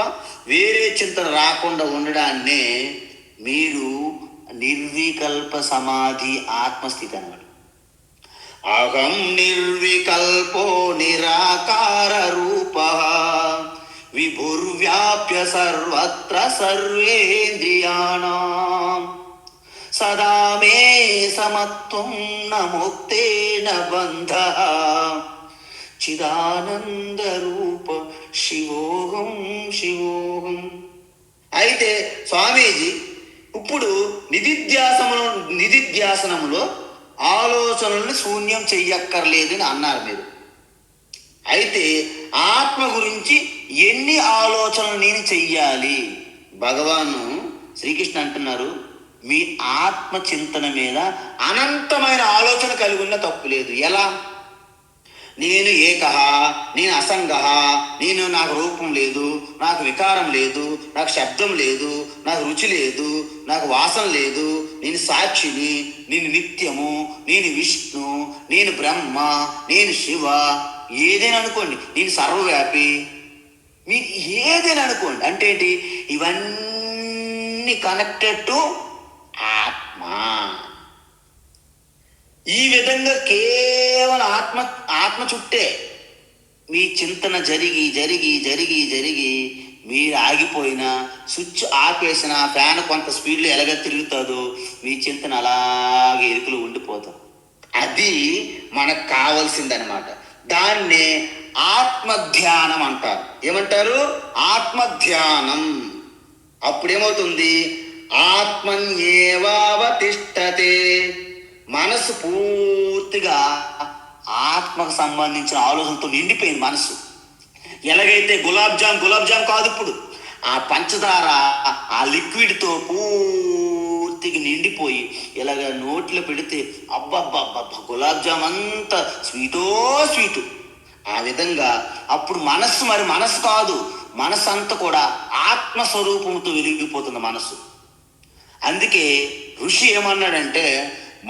వేరే చింతన రాకుండా ఉండడాన్నే మీరు నిర్వికల్ప సమాధి ఆత్మస్థితి అన్నమాట. అహం నిర్వికల్పో నిరాకార రూప విభుర్వ్యాప్య సర్వత్ర సర్వేంద్రియాణాం సదా మే సమత్వం న ముక్తేన బంధః చిదానంద రూప శివోహం శివోహం. అయితే స్వామీజీ ఇప్పుడు నిధిధ్యాసనంలో ఆలోచనలను శూన్యం చెయ్యక్కర్లేదని అన్నారు మీరు. అయితే ఆత్మ గురించి ఎన్ని ఆలోచనలు నేను చెయ్యాలి? భగవాను శ్రీకృష్ణ అంటున్నారు, మీ ఆత్మ చింతన మీద అనంతమైన ఆలోచన కలిగి ఉన్న తప్పు లేదు. ఎలా? నేను ఏకహ, నేను అసంగహ, నాకు రూపం లేదు, నాకు వికారం లేదు, నాకు శబ్దం లేదు, నాకు రుచి లేదు, నాకు వాసన లేదు, నేను సాక్షిని, నేను నిత్యము, నేను విష్ణు, నేను బ్రహ్మ, నేను శివ, ఏదైనా అనుకోండి, నేను సర్వవ్యాపి, మీరు ఏదైనా అనుకోండి. అంటే ఏంటి? ఇవన్నీ అన్ని కనెక్టెడ్ టు ఆత్మ. ఈ విధంగా కేవలం ఆత్మ చుట్టే మీ చింతన జరిగి జరిగి జరిగి జరిగి మీరు ఆగిపోయినా, స్విచ్ ఆపేసిన ఫ్యాన్ కొంత స్పీడ్లో ఎలాగ తిరుగుతుందో మీ చింతన అలాగే ఎరుకులు ఉండిపోతాం. అది మనకు కావాల్సిందనమాట. దాన్నే ఆత్మధ్యానం అంటారు. ఏమంటారు? ఆత్మధ్యానం. అప్పుడేమవుతుంది? ఆత్మన్యేవావతిష్టతే. మనసు పూర్తిగా ఆత్మకు సంబంధించిన ఆలోచనతో నిండిపోయింది మనసు. ఎలాగైతే గులాబ్ జామ్ కాదు, ఇప్పుడు ఆ పంచదార ఆ లిక్విడ్తో పూర్తిగా నిండిపోయి ఇలాగ నోట్లో పెడితే అబ్బబ్బబ్బబ్బ గులాబ్ జామ్ అంతా స్వీటో స్వీటు. ఆ విధంగా అప్పుడు మనస్సు, మరి మనసు కాదు, మనసు అంతా కూడా ఆత్మస్వరూపంతో వెలిగిపోతుంది మనసు. అందుకే ఋషి ఏమన్నాడంటే,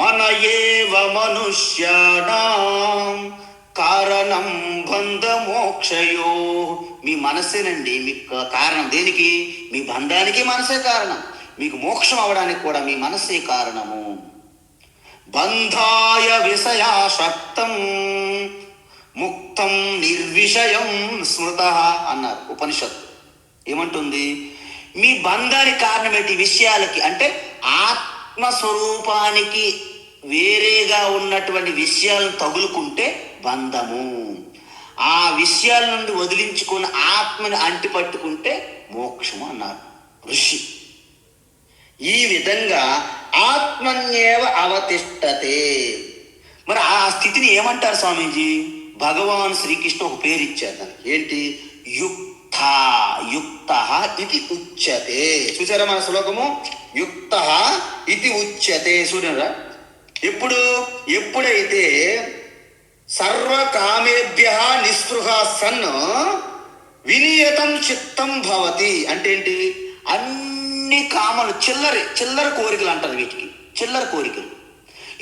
మన ఏవ మనుష్యానాం కారణం బంధ మోక్షయో. మీ మనస్సేనండి మీకు కారణం. దేనికి? మీ బంధానికి మనసే కారణం. మీకు మోక్షం అవడానికి కూడా మీ మనస్సే కారణము. బంధాయ విషయాసక్తం ముక్తం నిర్విషయం స్మృత అన్నారు ఉపనిషత్తు. ఏమంటుంది? మీ బంధానికి కారణం ఏంటి? విషయాలకి, అంటే ఆత్మస్వరూపానికి వేరేగా ఉన్నటువంటి విషయాలను తగులుకుంటే బంధము. ఆ విషయాల నుండి వదిలించుకుని ఆత్మని అంటిపట్టుకుంటే మోక్షము అన్నారు ఋషి. ఈ విధంగా ఆత్మన్యేవ అవతిష్టతే. మరి ఆ స్థితిని ఏమంటారు స్వామీజీ? భగవాన్ శ్రీకృష్ణ ఒక పేరు ఇచ్చారు దానికి. ఏంటి? యుక్త ఇది ఉచ్యతే. చూసారా మన శ్లోకము? యుక్త ఇది ఉచ్యతే. చూడరా, ఎప్పుడైతే సర్వకామేభ్య నిస్పృహ సన్ వినియతం చిత్తం భవతి. అంటే ఏంటి? అన్ని కామలు చిల్లర కోరికలు అంటారు వీటికి, చిల్లర కోరికలు.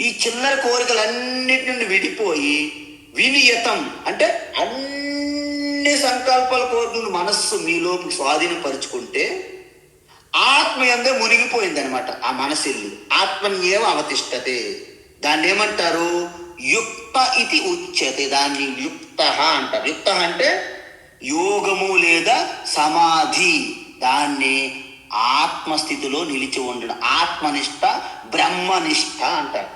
ఈ చిల్లర కోరికలన్నిటి నుండి విడిపోయి వినియతం అంటే అన్ని సంకల్పాల కోరికలను మనస్సు మీలోకి స్వాధీనపరుచుకుంటే ఆత్మ యందే మునిగిపోయింది అనమాట. ఆ మనసు వెళ్ళి ఆత్మన్యేవ అవతిష్టతే. దాన్ని ఏమంటారు? యుక్త ఇది ఉచ్యతే. దాన్ని యుక్త అంటారు. యుక్త అంటే యోగము లేదా సమాధి. దాన్ని ఆత్మస్థితిలో నిలిచి ఉండడం, ఆత్మనిష్ట బ్రహ్మనిష్ట అంటారు.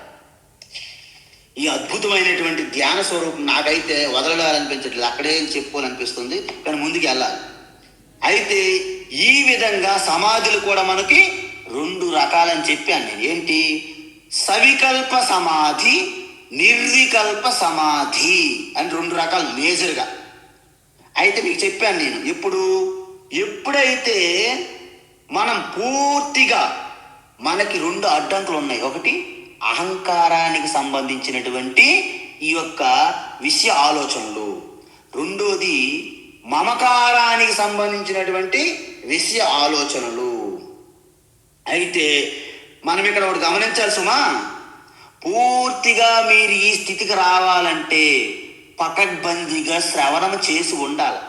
ఈ అద్భుతమైనటువంటి ధ్యాన స్వరూపం నాకైతే వదలడాలనిపించట్లేదు, అక్కడే చెప్పుకోవాలనిపిస్తుంది, కానీ ముందుకు వెళ్ళాలి. అయితే ఈ విధంగా సమాధులు కూడా మనకి 2 రకాలని చెప్పాను నేను. ఏంటి? సవికల్ప సమాధి, నిర్వికల్ప సమాధి అని 2 రకాలు మేజర్గా. అయితే మీకు చెప్పాను నేను, ఎప్పుడైతే మనం పూర్తిగా మనకి 2 అడ్డంకులు ఉన్నాయి. ఒకటి అహంకారానికి సంబంధించినటువంటి ఈ యొక్క విషయ ఆలోచనలు, రెండోది మమకారానికి సంబంధించినటువంటి విషయ ఆలోచనలు. అయితే మనం ఇక్కడ ఒకటి గమనించాలి సుమా, పూర్తిగా మీరు ఈ స్థితికి రావాలంటే పకడ్బందీగా శ్రవణం చేసి ఉండాలి.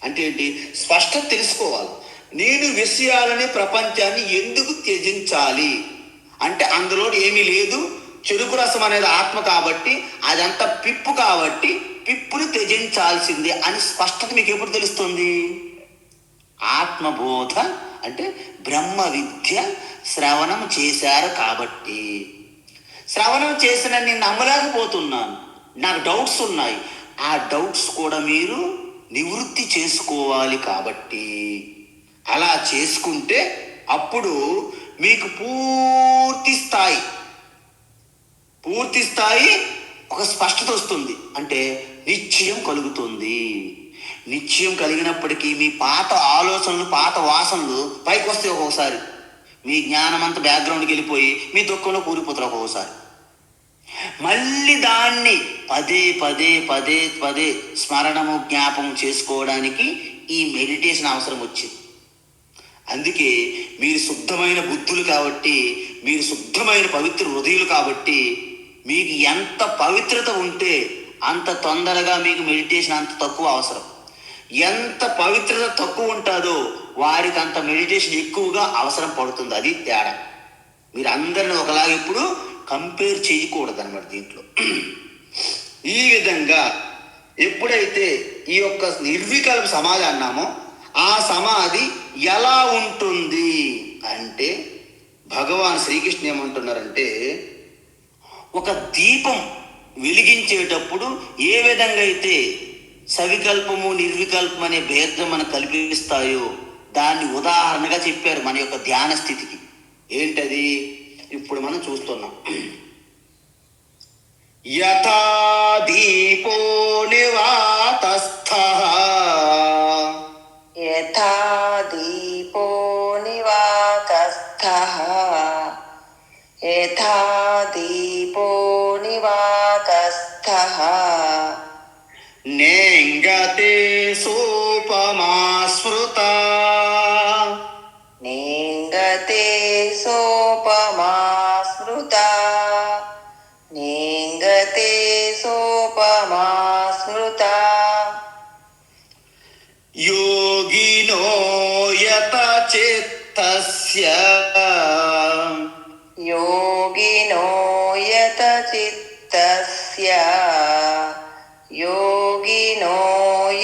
అంటే ఏంటి? స్పష్టత తెలుసుకోవాలి. నేను విషయాలని ప్రపంచాన్ని ఎందుకు త్యజించాలి అంటే అందులో ఏమీ లేదు, చెరుకు రసం అనేది ఆత్మ కాబట్టి అదంతా పిప్పు కాబట్టి పిప్పుని త్యజించాల్సిందే అని స్పష్టత మీకు ఎప్పుడు తెలుస్తుంది? ఆత్మబోధ అంటే బ్రహ్మ విద్య శ్రవణం చేశారు కాబట్టి. శ్రవణం చేసిన నేను నమ్మలేకపోతున్నాను, నాకు డౌట్స్ ఉన్నాయి, ఆ డౌట్స్ కూడా మీరు నివృత్తి చేసుకోవాలి. కాబట్టి అలా చేసుకుంటే అప్పుడు మీకు పూర్తి స్థాయి ఒక స్పష్టత వస్తుంది. అంటే నిశ్చయం కలుగుతుంది. నిశ్చయం కలిగినప్పటికీ మీ పాత ఆలోచనలు, పాత వాసనలు పైకి వస్తాయి. ఒక్కొక్కసారి మీ జ్ఞానం అంతా బ్యాక్గ్రౌండ్కి వెళ్ళిపోయి మీ దుఃఖంలో కూలిపోతారు. ఒక్కొక్కసారి మళ్ళీ దాన్ని పదే స్మరణము జ్ఞాపకం చేసుకోవడానికి ఈ మెడిటేషన్ అవసరం వచ్చింది. అందుకే మీరు శుద్ధమైన బుద్ధులు కాబట్టి, మీరు శుద్ధమైన పవిత్ర హృదయులు కాబట్టి, మీకు ఎంత పవిత్రత ఉంటే అంత తొందరగా మీకు మెడిటేషన్ అంత తక్కువ అవసరం. ఎంత పవిత్రత తక్కువ ఉంటుందో వారికి అంత మెడిటేషన్ ఎక్కువగా అవసరం పడుతుంది. అది తేడా. మీరు అందరిని ఒకలాగా ఎప్పుడు కంపేర్ చేయకూడదు అన్నమాట దీంట్లో. ఈ విధంగా ఎప్పుడైతే ఈ యొక్క నిర్వికల్ప సమాధి అన్నామో ఆ సమాధి ఎలా ఉంటుంది అంటే భగవాన్ శ్రీకృష్ణ ఏమంటున్నారంటే, ఒక దీపం వెలిగించేటప్పుడు ఏ విధంగా అయితే సవికల్పము నిర్వికల్పం అనే భేదం మనకు కల్పిస్తాయో దాన్ని ఉదాహరణగా చెప్పారు మన యొక్క ధ్యాన స్థితికి. ఏంటది? ఇప్పుడు మనం చూస్తున్నాం. యథా దీపో నివాతస్థః యథా దీపో నివాతస్థః యథా దీపో నివాతస్థః నేంగతే సోపమా స్మృతా నేంగతే సోపమా స్మృతా నేంగతే సోపమా స్మృతా యోగినో యత చిత్తస్య యోగినో యత చిత్తస్య యోగినో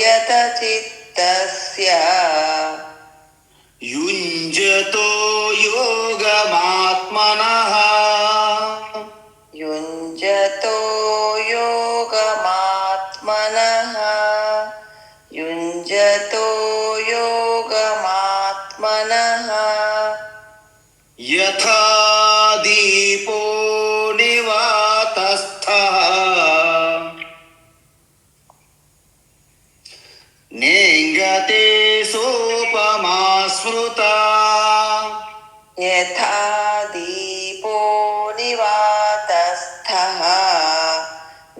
యత చిత్తస్య యుంజతో యోగమాత్మనః యుంజతో యోగమాత్మనః యుంజతో యోగమాత్మనః యథా దీపో నివాతస్థః నేంగతే సోపమా స్మృతా యథా దీపో నివాతస్థః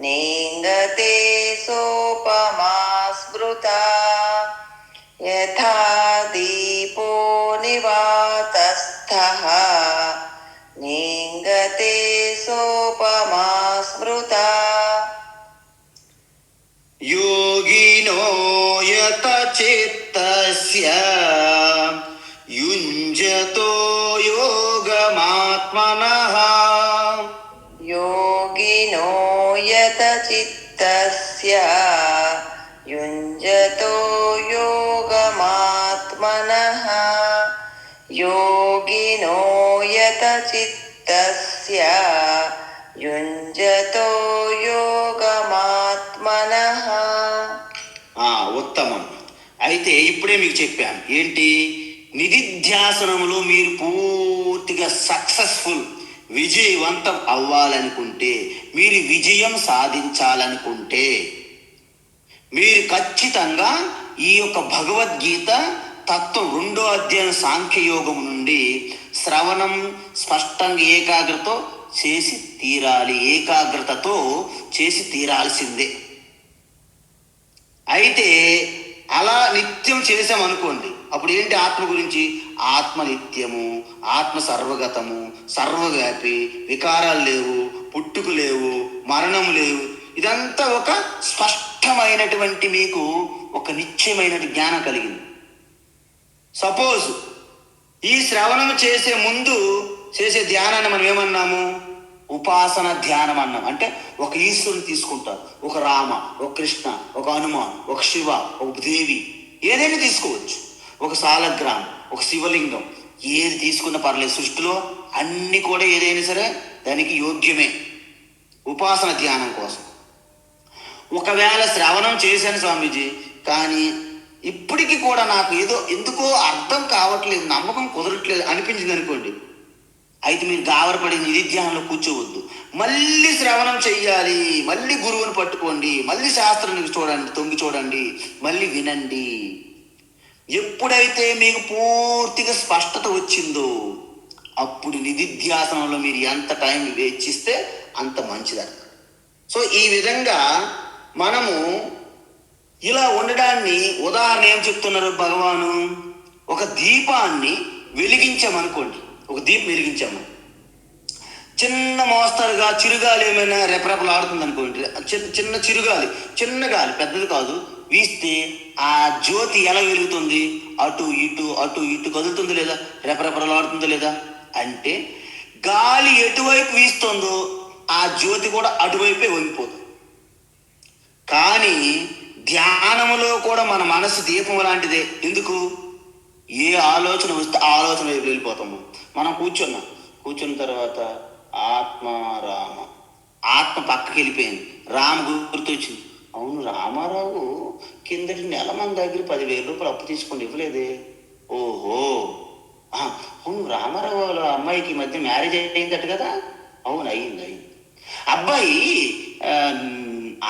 నేంగతే సోపమా స్మృతా యథా దీపో నివాతస్థః నేంగతే సోపమా స్మృతా యోగినో యత చిత్తస్య యుంజతో యోగమాత్మనః యోగినో యత చిత్తస్య యుంజతో యోగమాత్మనః యోగినో యత చిత్తస్య యుంజతో యోగమాత్మనః. ఉత్తమం. అయితే ఇప్పుడే మీకు చెప్పాను ఏంటి, నిధిధ్యాసనములో మీరు పూర్తిగా సక్సెస్ఫుల్ విజయవంతం అవ్వాలనుకుంటే, మీరు విజయం సాధించాలనుకుంటే మీరు ఖచ్చితంగా ఈ యొక్క భగవద్గీత తత్వం 2వ అధ్యాయం సాంఖ్యయోగం నుండి శ్రవణం స్పష్టంగా ఏకాగ్రతతో చేసి తీరాలి. ఏకాగ్రతతో చేసి తీరాల్సిందే. అయితే అలా నిత్యం చేసామనుకోండి, అప్పుడు ఏంటి ఆత్మ గురించి? ఆత్మ నిత్యము, ఆత్మ సర్వగతము, సర్వవ్యాపి, వికారాలు లేవు, పుట్టుకు లేవు, మరణం లేవు. ఇదంతా ఒక స్పష్టమైనటువంటి మీకు ఒక నిశ్చయమైన జ్ఞానం కలిగింది. సపోజ్ ఈ శ్రవణం చేసే ముందు చేసే ధ్యానాన్ని మనం ఏమన్నాము? ఉపాసన ధ్యానం అన్నాం. అంటే ఒక ఈశ్వరుని తీసుకుంటారు, ఒక రామ, ఒక కృష్ణ, ఒక హనుమాన్, ఒక శివ, ఒక దేవి, ఏదైనా తీసుకోవచ్చు, ఒక సాలగ్రామం, ఒక శివలింగం, ఏది తీసుకున్నా పర్లేదు. సృష్టిలో అన్ని కూడా ఏదైనా సరే దానికి యోగ్యమే ఉపాసన ధ్యానం కోసం. ఒకవేళ శ్రవణం చేశాను స్వామీజీ, కానీ ఇప్పటికీ కూడా నాకు ఏదో ఎందుకో అర్థం కావట్లేదు, నమ్మకం కుదరట్లేదు అనిపించింది అనుకోండి, అయితే మీరు గావరపడి నిధిధ్యానంలో కూర్చోవద్దు. మళ్ళీ శ్రవణం చెయ్యాలి, మళ్ళీ గురువుని పట్టుకోండి, మళ్ళీ శాస్త్రానికి చూడండి, తొంగి చూడండి, మళ్ళీ వినండి. ఎప్పుడైతే మీకు పూర్తిగా స్పష్టత వచ్చిందో అప్పుడు నిధిధ్యాసనంలో మీరు ఎంత టైం వెచ్చిస్తే అంత మంచిదట. సో ఈ విధంగా మనము ఇలా ఉండడాన్ని ఉదాహరణ ఏం చెప్తున్నారు భగవాను? ఒక దీపాన్ని వెలిగించామనుకోండి, ఒక దీపం వెలిగించాము, చిన్న మోస్తరుగా చిరుగాలి ఏమైనా రెపరెపలు ఆడుతుంది అనుకోండి, చిన్న చిరుగాలి, చిన్న గాలి, పెద్దది కాదు, వీస్తే ఆ జ్యోతి ఎలా వెలుగుతుంది? అటు ఇటు అటు ఇటు కదులుతుందో లేదా, రెపరెపరలాడుతుందో లేదా అంటే గాలి ఎటువైపు వీస్తుందో ఆ జ్యోతి కూడా అటువైపే వంగిపోతుంది. కానీ ధ్యానములో కూడా మన మనసు దీపం లాంటిదే. ఎందుకు? ఏ ఆలోచన వస్తే ఆ ఆలోచన వైపు వెళ్ళిపోతాము. మనం కూర్చున్న తర్వాత ఆత్మ రామ, ఆత్మ పక్కకి వెళ్ళిపోయింది, రామ గుర్తొచ్చింది. అవును, రామారావు కిందటి నెల మన దగ్గర 10,000 రూపాయలు అప్పు తీసుకొని ఇవ్వలేదే. ఓహో, అవును, రామారావు వాళ్ళ అమ్మాయికి ఈ మధ్య మ్యారేజ్ అయిందట కదా. అవును, అయింది. అబ్బాయి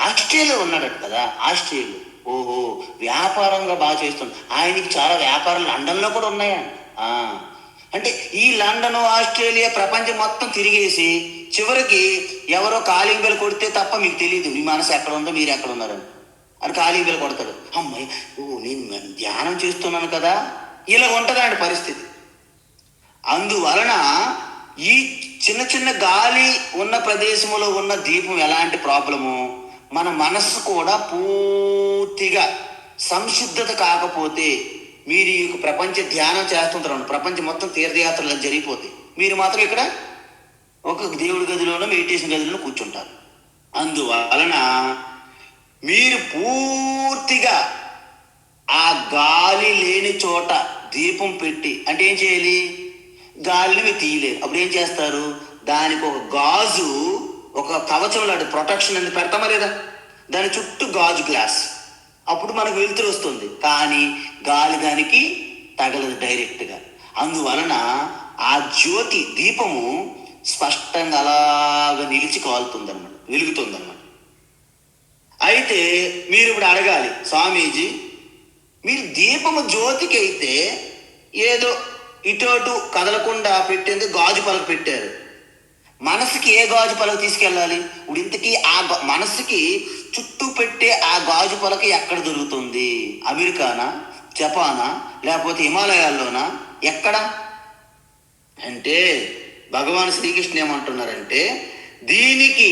ఆస్ట్రేలియా ఉన్నాడట కదా, ఆస్ట్రేలియా. ఓహో, వ్యాపారంగా బాగా చేస్తుంది. ఆయనకి చాలా వ్యాపారాలు లండన్లో కూడా ఉన్నాయా. అంటే ఈ లండన్, ఆస్ట్రేలియా, ప్రపంచం మొత్తం తిరిగేసి చివరికి ఎవరో కాలింగ్ బెల్ కొడితే తప్ప మీకు తెలియదు మీ మనసు ఎక్కడ ఉందో, మీరు ఎక్కడ ఉన్నారని. అది కాలింగ్ బెల్ కొడతాడు. అమ్మాయి, నేను ధ్యానం చేస్తున్నాను కదా. ఇలా ఉంటుందండి పరిస్థితి. అందువలన ఈ చిన్న చిన్న గాలి ఉన్న ప్రదేశంలో ఉన్న దీపం ఎలాంటి ప్రాబ్లము, మన మనస్సు కూడా పూర్తిగా సంశుద్ధత కాకపోతే మీరు ఈ ప్రపంచ ధ్యానం చేస్తుంటారు, ప్రపంచం మొత్తం తీర్థయాత్రలు జరిగిపోతాయి, మీరు మాత్రం ఇక్కడ ఒక దేవుడి గదిలోనో మెడిటేషన్ గదిలోనో కూర్చుంటారు. అందువలన మీరు పూర్తిగా ఆ గాలి లేని చోట దీపం పెట్టి, అంటే ఏం చేయాలి, గాలిని మీరు తీయలేరు. అప్పుడు ఏం చేస్తారు, దానికి ఒక గాజు, ఒక కవచం లాంటి ప్రొటెక్షన్ అని పెడతామా లేదా, దాని చుట్టూ గాజు గ్లాస్. అప్పుడు మనకు వెలుతురు వస్తుంది, కానీ గాలి దానికి తగలదు డైరెక్ట్గా. అందువలన ఆ జ్యోతి దీపము స్పష్టంగా అలాగ నిలిచి కాలుతుందన్నమాట, వెలుగుతుందన్నమాట. అయితే మీరు ఇప్పుడు అడగాలి, స్వామీజీ మీరు దీపము జ్యోతికి అయితే ఏదో ఇటు అటు కదలకుండా పెట్టేందుకు గాజు పలక పెట్టారు, మనసుకి ఏ గాజు పలక తీసుకెళ్ళాలి? ఇప్పుడు ఇంతకీ ఆ మనసుకి చుట్టూ పెట్టే ఆ గాజు పలక ఎక్కడ దొరుకుతుంది? అమెరికానా, జపానా, లేకపోతే హిమాలయాల్లోనా, ఎక్కడ అంటే భగవాన్ శ్రీకృష్ణ ఏమంటున్నారంటే, దీనికి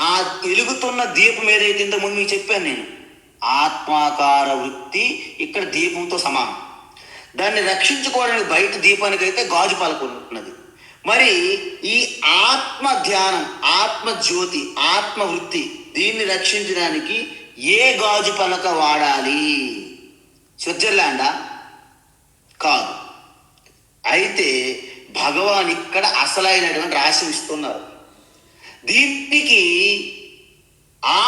ఆ వెలుగుతున్న దీపం ఏదైతే ఇంతకుముందు మీకు చెప్పాను నేను, ఆత్మాకార వృత్తి ఇక్కడ దీపంతో సమానం. దాన్ని రక్షించుకోవడానికి బయట దీపానికి అయితే గాజు పలక ఉన్నది. మరి ఈ ఆత్మ ధ్యానం, ఆత్మ జ్యోతి, ఆత్మ వృత్తి, దీన్ని రక్షించడానికి ఏ గాజు పలక వాడాలి? స్విట్జర్లాండా? కాదు. అయితే భగవాన్ ఇక్కడ అసలైనటువంటి రహస్యం ఇస్తున్నారు. దీనికి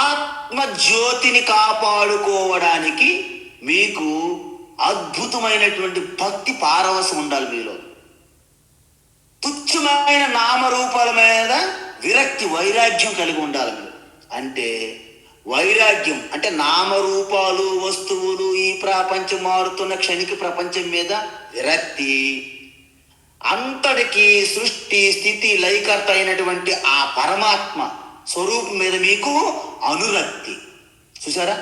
ఆత్మ జ్యోతిని కాపాడుకోవడానికి మీకు అద్భుతమైనటువంటి భక్తి పారవశం ఉండాలి మీలో. తుచ్చమైన నామరూపాల మీద విరక్తి, వైరాగ్యం కలిగి ఉండాలి మీరు. అంటే వైరాగ్యం అంటే నామరూపాలు, వస్తువులు, ఈ ప్రపంచం మారుతున్న క్షణిక ప్రపంచం మీద విరక్తి, అంతటికి సృష్టి స్థితి లయకర్త అయినటువంటి ఆ పరమాత్మ స్వరూపం మీద మీకు అనురక్తి. చూసారా,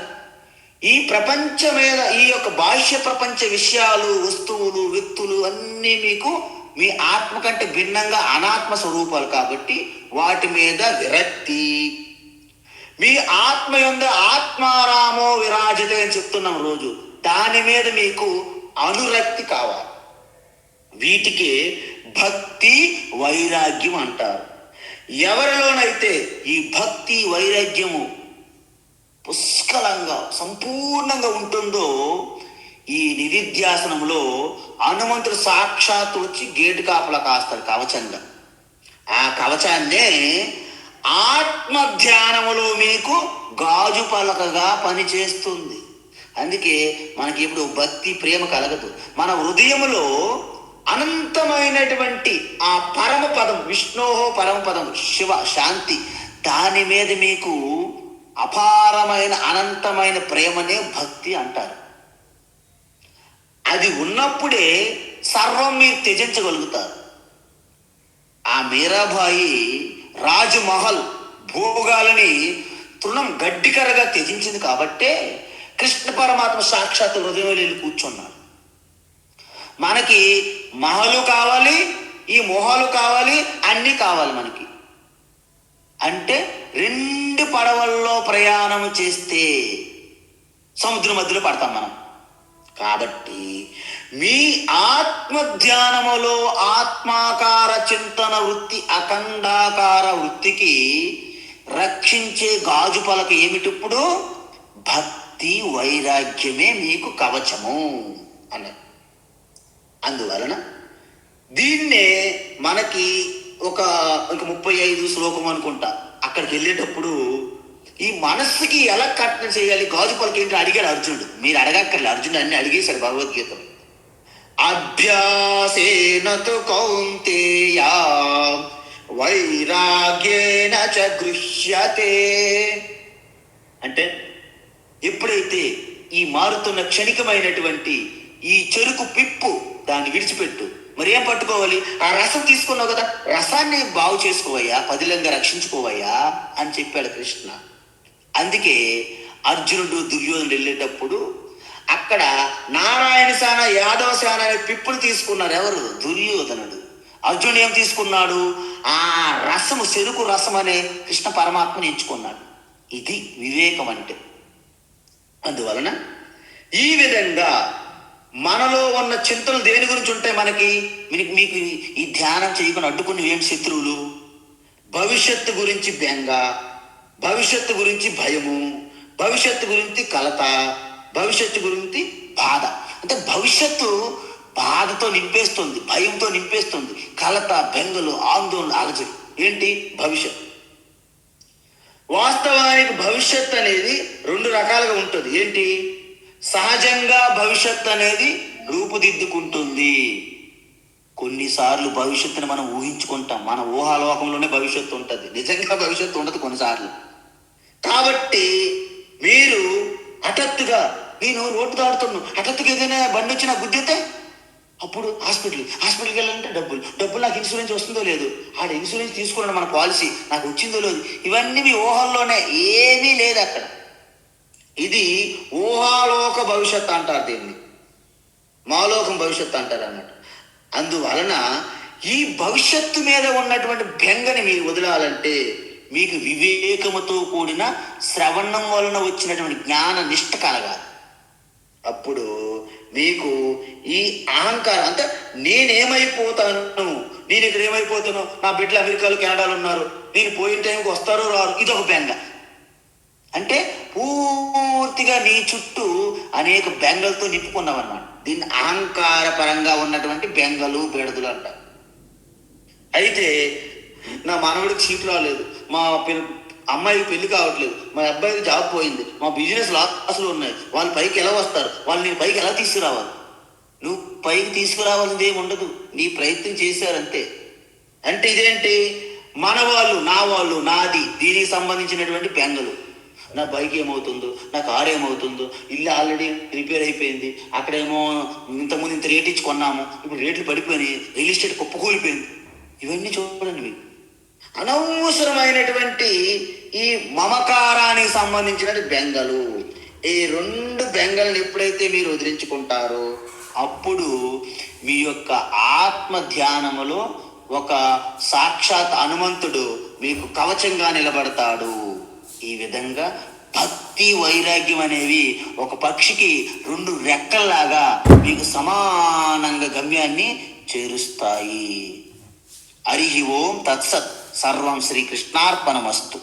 ఈ ప్రపంచం మీద, ఈ యొక్క బాహ్య ప్రపంచ విషయాలు, వస్తువులు, వ్యక్తులు అన్నీ మీకు మీ ఆత్మ కంటే భిన్నంగా అనాత్మ స్వరూపాలు కాబట్టి వాటి మీద విరక్తి. మీ ఆత్మ యందు ఆత్మారామో విరాజితే అని చెప్తున్నాం రోజు, దాని మీద మీకు అనురక్తి కావాలి. వీటికి భక్తి వైరాగ్యం అంటారు. ఎవరిలోనైతే ఈ భక్తి వైరాగ్యము పుష్కలంగా సంపూర్ణంగా ఉంటుందో, ఈ నిధిధ్యాసనంలో హనుమంతుడు సాక్షాత్తు వచ్చి గేటు కాపలా కాస్తాడు కవచంగా. ఆ కవచాన్నే ఆత్మ ధ్యానములో మీకు గాజు పలకగా పనిచేస్తుంది. అందుకే మనకి ఇప్పుడు భక్తి ప్రేమ కలగదు. మన హృదయములో అనంతమైనటువంటి ఆ పరమపదం, విష్ణోహో పరమపదం, శివ శాంతి, దాని మీద మీకు అపారమైన అనంతమైన ప్రేమనే భక్తి అంటారు. అది ఉన్నప్పుడే సర్వం మీరు త్యజించగలుగుతారు. ఆ మీరాబాయి రాజమహల్ భోగాలని తృణం గడ్డికరగా త్యజించింది కాబట్టే కృష్ణ పరమాత్మ సాక్షాత్ హృదయంలో వెళ్ళి కూర్చున్నాడు. మనకి మహలు కావాలి, ఈ మొహాలు కావాలి, అన్నీ కావాలి మనకి. అంటే 2 పడవల్లో ప్రయాణం చేస్తే సముద్రం మధ్యలో పడతాం మనం. కాబట్టి మీ ఆత్మధ్యానములో ఆత్మాకార చింతన వృత్తి అఖండాకార వృత్తికి రక్షించే గాజు పలక ఏమిటిప్పుడు? భక్తి వైరాగ్యమే మీకు కవచము అన్నారు. అందువలన దీన్నే మనకి ఒక 35 శ్లోకం అనుకుంటా, అక్కడికి వెళ్ళేటప్పుడు ఈ మనస్సుకి ఎలా కట్టన చేయాలి గాజు పలక ఏంటి అడిగాడు అర్జునుడు. మీరు అడగక్కర్లే, అర్జునుడు అన్ని అడిగేశాడు భగవద్గీతలో. అభ్యాసేన తు కౌంతేయ వైరాగ్యేన చ గృహ్యతే. అంటే ఎప్పుడైతే ఈ మారుతున్న క్షణికమైనటువంటి ఈ చెరుకు పిప్పు దాన్ని విడిచిపెట్టు, మరి ఏం పట్టుకోవాలి? ఆ రసం తీసుకున్నావు కదా, రసాన్ని బాగు చేసుకోవయ్యా, పదిలంగా రక్షించుకోవయ్యా అని చెప్పాడు కృష్ణ. అందుకే అర్జునుడు దుర్యోధనుడు వెళ్ళేటప్పుడు అక్కడ నారాయణ సేన యాదవ సేన అనే పిప్పులు తీసుకున్నారు. ఎవరు? దుర్యోధనుడు. అర్జునుడు ఏం తీసుకున్నాడు? ఆ రసము, చెరుకు రసం అనే కృష్ణ పరమాత్మని ఎంచుకున్నాడు. ఇది వివేకం అంటే. అందువలన ఈ విధంగా మనలో ఉన్న చింతలు దేని గురించి ఉంటాయి? మీకు ఈ ధ్యానం చేయకుండా అడ్డుకుని ఏం శత్రువులు? భవిష్యత్తు గురించి బెంగ, భవిష్యత్తు గురించి భయము, భవిష్యత్తు గురించి కలత, భవిష్యత్తు గురించి బాధ. అంటే భవిష్యత్తు బాధతో నింపేస్తుంది, భయంతో నింపేస్తుంది, కలత, బెంగలు, ఆందోళన, అలజడి. ఏంటి భవిష్యత్తు? వాస్తవానికి భవిష్యత్ అనేది 2 రకాలుగా ఉంటుంది. ఏంటి? సహజంగా భవిష్యత్ అనేది రూపుదిద్దుకుంటుంది. కొన్నిసార్లు భవిష్యత్తుని మనం ఊహించుకుంటాం, మన ఊహాలోకంలోనే భవిష్యత్తు ఉంటుంది, నిజంగా భవిష్యత్తు ఉండదు కొన్నిసార్లు. కాబట్టి మీరు హఠాత్తుగా, నేను రోడ్డు దాడుతున్నాను, హఠాత్తుగా ఏదైనా బండి వచ్చినా గుద్దితే అప్పుడు హాస్పిటల్కి వెళ్ళాలంటే డబ్బులు నాకు ఇన్సూరెన్స్ వస్తుందో లేదు, ఆడ ఇన్సూరెన్స్ తీసుకున్నాడు, మన పాలసీ నాకు వచ్చిందో లేదు, ఇవన్నీ మీ ఊహల్లోనే, ఏమీ లేదు అక్కడ. ఇది ఊహాలోక భవిష్యత్తు అంటారు, దీన్ని మాలోకం భవిష్యత్తు అంటారు అన్నమాట. అందువలన ఈ భవిష్యత్తు మీద ఉన్నటువంటి బెంగని మీరు వదలాలంటే మీకు వివేకముతో కూడిన శ్రవణం వలన వచ్చినటువంటి జ్ఞాన నిష్ట కలగాలి. అప్పుడు మీకు ఈ అహంకారం, అంటే నేనేమైపోతాను, నేను ఇక్కడ ఏమైపోతాను, నా బిడ్డలు అమెరికాలో కెనడాలో ఉన్నారు, నేను పోయిన టైంకి వస్తారో రారు, ఇదొక బెంగ. అంటే పూర్తిగా నీ చుట్టూ అనేక బెంగలతో నింపుకున్నావు అన్నమాట. దీన్ని అహంకార పరంగా ఉన్నటువంటి బెంగలు, బెడదులు అంటారు. అయితే నా మనవడికి సీటు రాలేదు, మా అమ్మాయికి పెళ్లి కావట్లేదు, మా అబ్బాయికి జాబ్ పోయింది, మా బిజినెస్ లాస్లు ఉన్నాయి, వాళ్ళు పైకి ఎలా వస్తారు, వాళ్ళు నేను పైకి ఎలా తీసుకురావాలి? నువ్వు పైకి తీసుకురావాల్సింది ఏమి ఉండదు, నీ ప్రయత్నం చేశారంతే. అంటే ఇదేంటి? మన వాళ్ళు, నా వాళ్ళు, నాది, దీనికి సంబంధించినటువంటి బెంగలు. నా బైక్ ఏమవుతుందో, నా కారు ఏమవుతుందో, ఇల్లు ఆల్రెడీ రిపేర్ అయిపోయింది, అక్కడేమో ఇంతకుముందు ఇంత రేట్ ఇచ్చి కొన్నాము, ఇప్పుడు రేట్లు పడిపోయినాయి, రియల్ ఎస్టేట్ కుప్పకూలిపోయింది. ఇవన్నీ చూడండి, మీకు అనవసరమైనటువంటి ఈ మమకారానికి సంబంధించిన బెంగలు. ఈ 2 బెంగలను ఎప్పుడైతే మీరు వదిలించుకుంటారో అప్పుడు మీ యొక్క ఆత్మ ధ్యానములో ఒక సాక్షాత్ హనుమంతుడు మీకు కవచంగా నిలబడతాడు. ఈ విధంగా భక్తి వైరాగ్యం అనేవి ఒక పక్షికి 2 రెక్కల్లాగా మీకు సమానంగా గమ్యాన్ని చేరుస్తాయి. హరి ఓం తత్సత్. సర్వం శ్రీకృష్ణార్పణమస్తు.